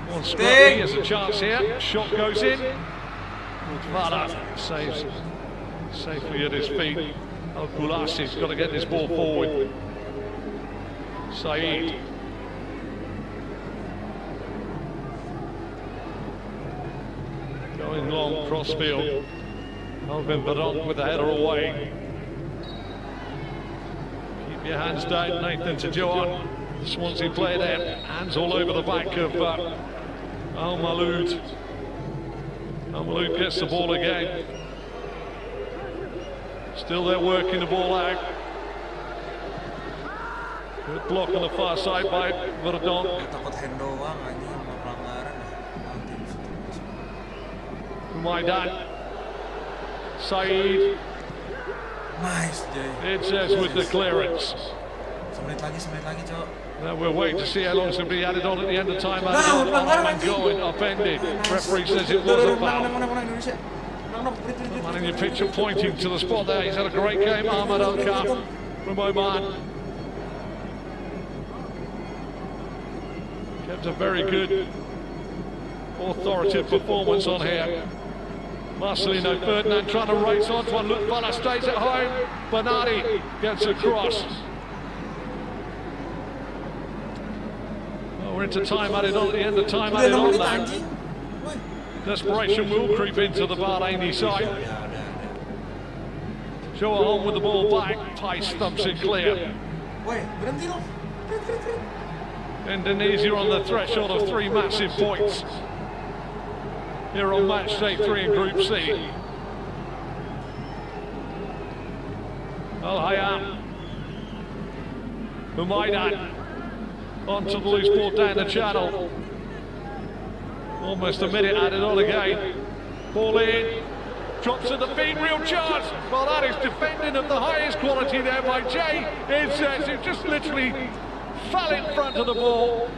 One scrappy, there's a chance here. Shot goes in. Vada saves safely at his feet. Al-Kulasi's got to get this ball forward. Saeed. Going long, crossfield. Alvin Baron with the header away. Keep your hands down, Nathan, to Johan. Swansea player there. Hands all over the back of Al-Maloud. Al-Maloud gets the ball again. Still they're working the ball out. Good block on the far side by Verdon. Takut hand doang aja sama pelanggaran. Maidan. Saeed. Nice, Jay. It says with the clearance. 1 menit lagi, Cok. Now we'll wait to see how long it's going to be added on at the end of time. Going upended. Referee says it was a foul. Man in your picture pointing to the spot there. He's had a great game, Ahmad Al-Kaf from Oman. Kept a very good, authoritative performance on here. Marcelino Ferdinand trying to race on. Look, Vana stays at home. Bernardi gets across. We're into time added on at the end of time added on now. Desperation will creep into the Bahraini side. Johan with the ball back. Pace thumps it clear. Indonesia on the threshold of 3 massive points. Here on match day 3 in Group C. Al-Hayam. Humaidan. onto the loose ball down the channel. Almost a minute added on again. Ball in, drops at the feet, real chance. Well, that is defending of the highest quality there by Jay. Who just literally fell in front of the ball.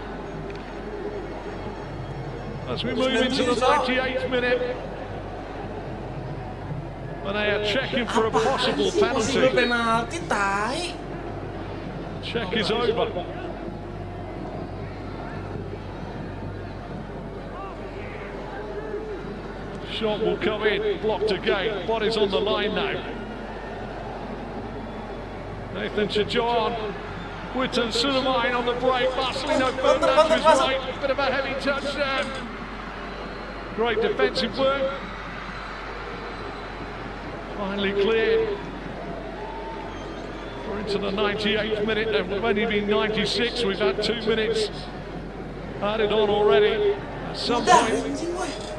As we move into the 98th minute. And they are checking for a possible penalty. Check is over. Shot will come in, blocked again. Body's on the line now. Nathan Chajon, Witten Suleiman on the break. Marcelino Fernandez was right. Bit of a heavy touch there. Great defensive work. Finally cleared. We're into the 98th minute, and we've only been 96. We've had 2 minutes added on already. At some point,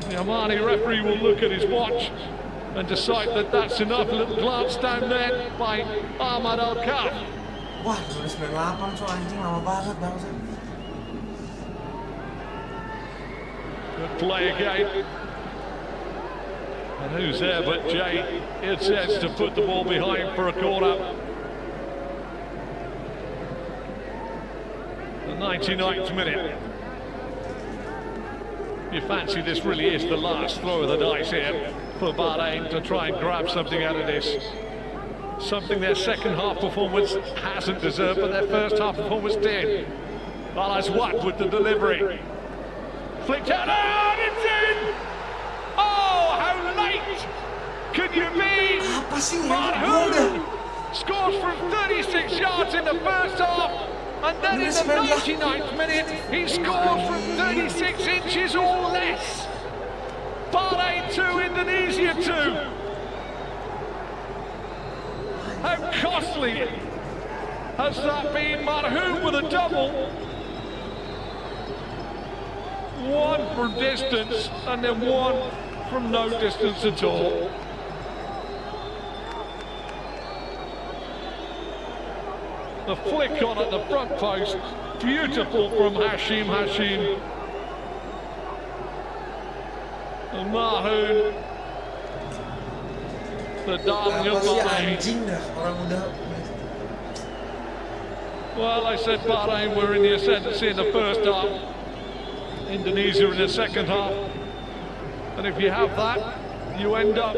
the Omani referee will look at his watch and decide that that's enough. A little glance down there by Ahmad Al-Kaf. Wah, udah 98 so anjing lama banget bangsa. Good play again. And who's there but Jay? It says to put the ball behind for a corner. The 99th minute. You fancy this really is the last throw of the dice here for Bahrain to try and grab something out of this. Something their second half performance hasn't deserved, but their first half performance did. Al-Azwat with the delivery. Flicked out, and it's in! Oh, how late can you be? Marhoun scores from 36 yards in the first half, and then in the 99th minute, he scores from 36 inches or less. Bahrain 2, Indonesia 2. How costly has that been? Marhoun with a double. One from distance, and then one from no distance at all. The flick on at the front post, beautiful from Hashim. And Marhoun, the darling of Bahrain. Well, I said Bahrain were in the ascendancy in the first half. Indonesia in the second half, and if you have that, you end up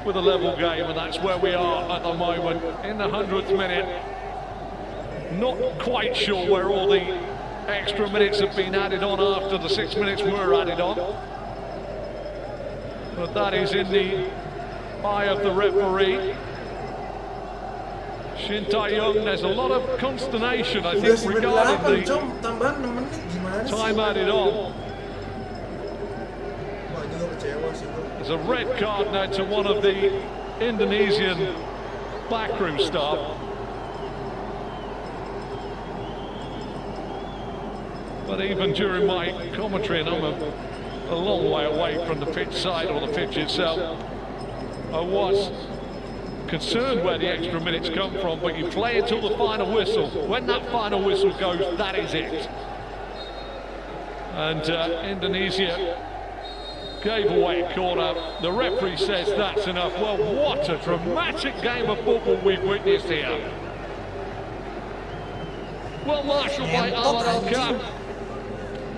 with a level game, and that's where we are at the moment in the 100th minute. Not quite sure where all the extra minutes have been added on after the 6 minutes were added on, but that is in the eye of the referee. Shin Tae-young, there's a lot of consternation, I think, regarding the time added on. There's a red card now to one of the Indonesian backroom staff. But even during my commentary, and I'm a long way away from the pitch side or the pitch itself, I was concerned where the extra minutes come from, but you play until the final whistle. When that final whistle goes, that is it. And Indonesia gave away a corner. The referee says that's enough. Well, what a dramatic game of football we've witnessed here. Well marshalled by Ahmad Al-Kaf.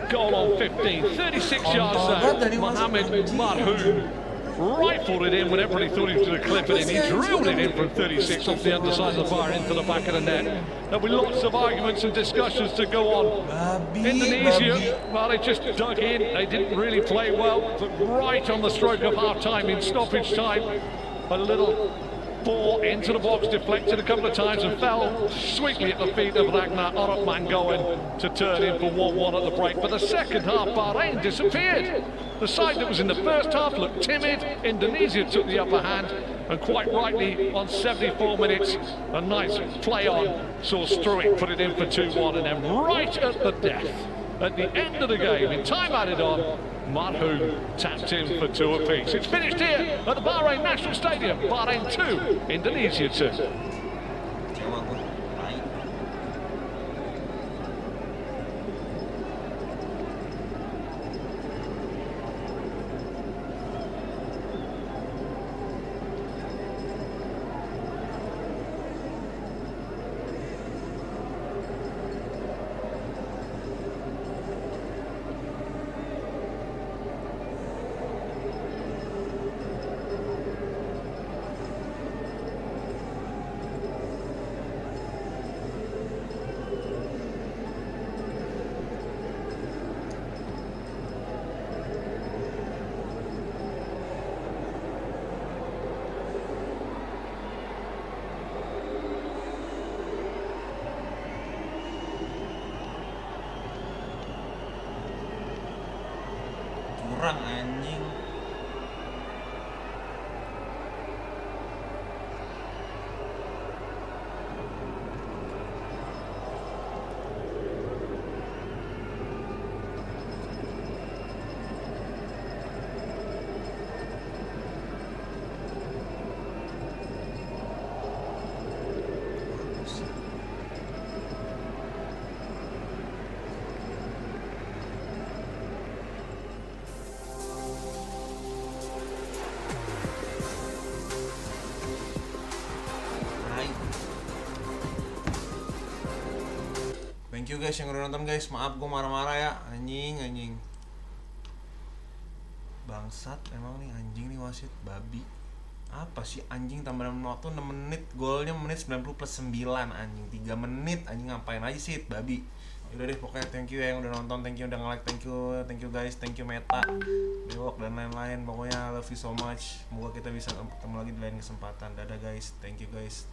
Goal on 15, 36 yards out. Mohamed Marhoun rifled it in when everybody thought he was going to clip it in. He drilled it in from 36 off the underside of the bar into the back of the net. There'll be lots of arguments and discussions to go on. Indonesia, well, they just dug in. They didn't really play well, but right on the stroke of half-time in stoppage time, a little ball into the box, deflected a couple of times and fell sweetly at the feet of Ragnar Orotmangoen to turn in for 1-1 at the break. But the second half, Bahrain disappeared. The side that was in the first half looked timid. Indonesia took the upper hand, and quite rightly on 74 minutes, a nice play on saw Struik put it in for 2-1, and then right at the death, at the end of the game, in time added on, Marhoun tapped in for 2 apiece. It's finished here at the Bahrain National Stadium. Bahrain 2, Indonesia 2. Thank you guys yang udah nonton guys. Maaf gue marah-marah ya. Anjing. Bangsat emang nih anjing nih wasit babi. Apa sih anjing tambahan waktu 6 menit, golnya menit 90 plus 9 anjing. 3 menit anjing ngapain aja sih babi. Yaudah deh pokoknya thank you ya yang udah nonton, thank you udah nge-like, thank you guys, thank you Meta, Bewok dan lain-lain. Pokoknya I love you so much. Semoga kita bisa ketemu lagi di lain kesempatan. Dadah guys, thank you guys.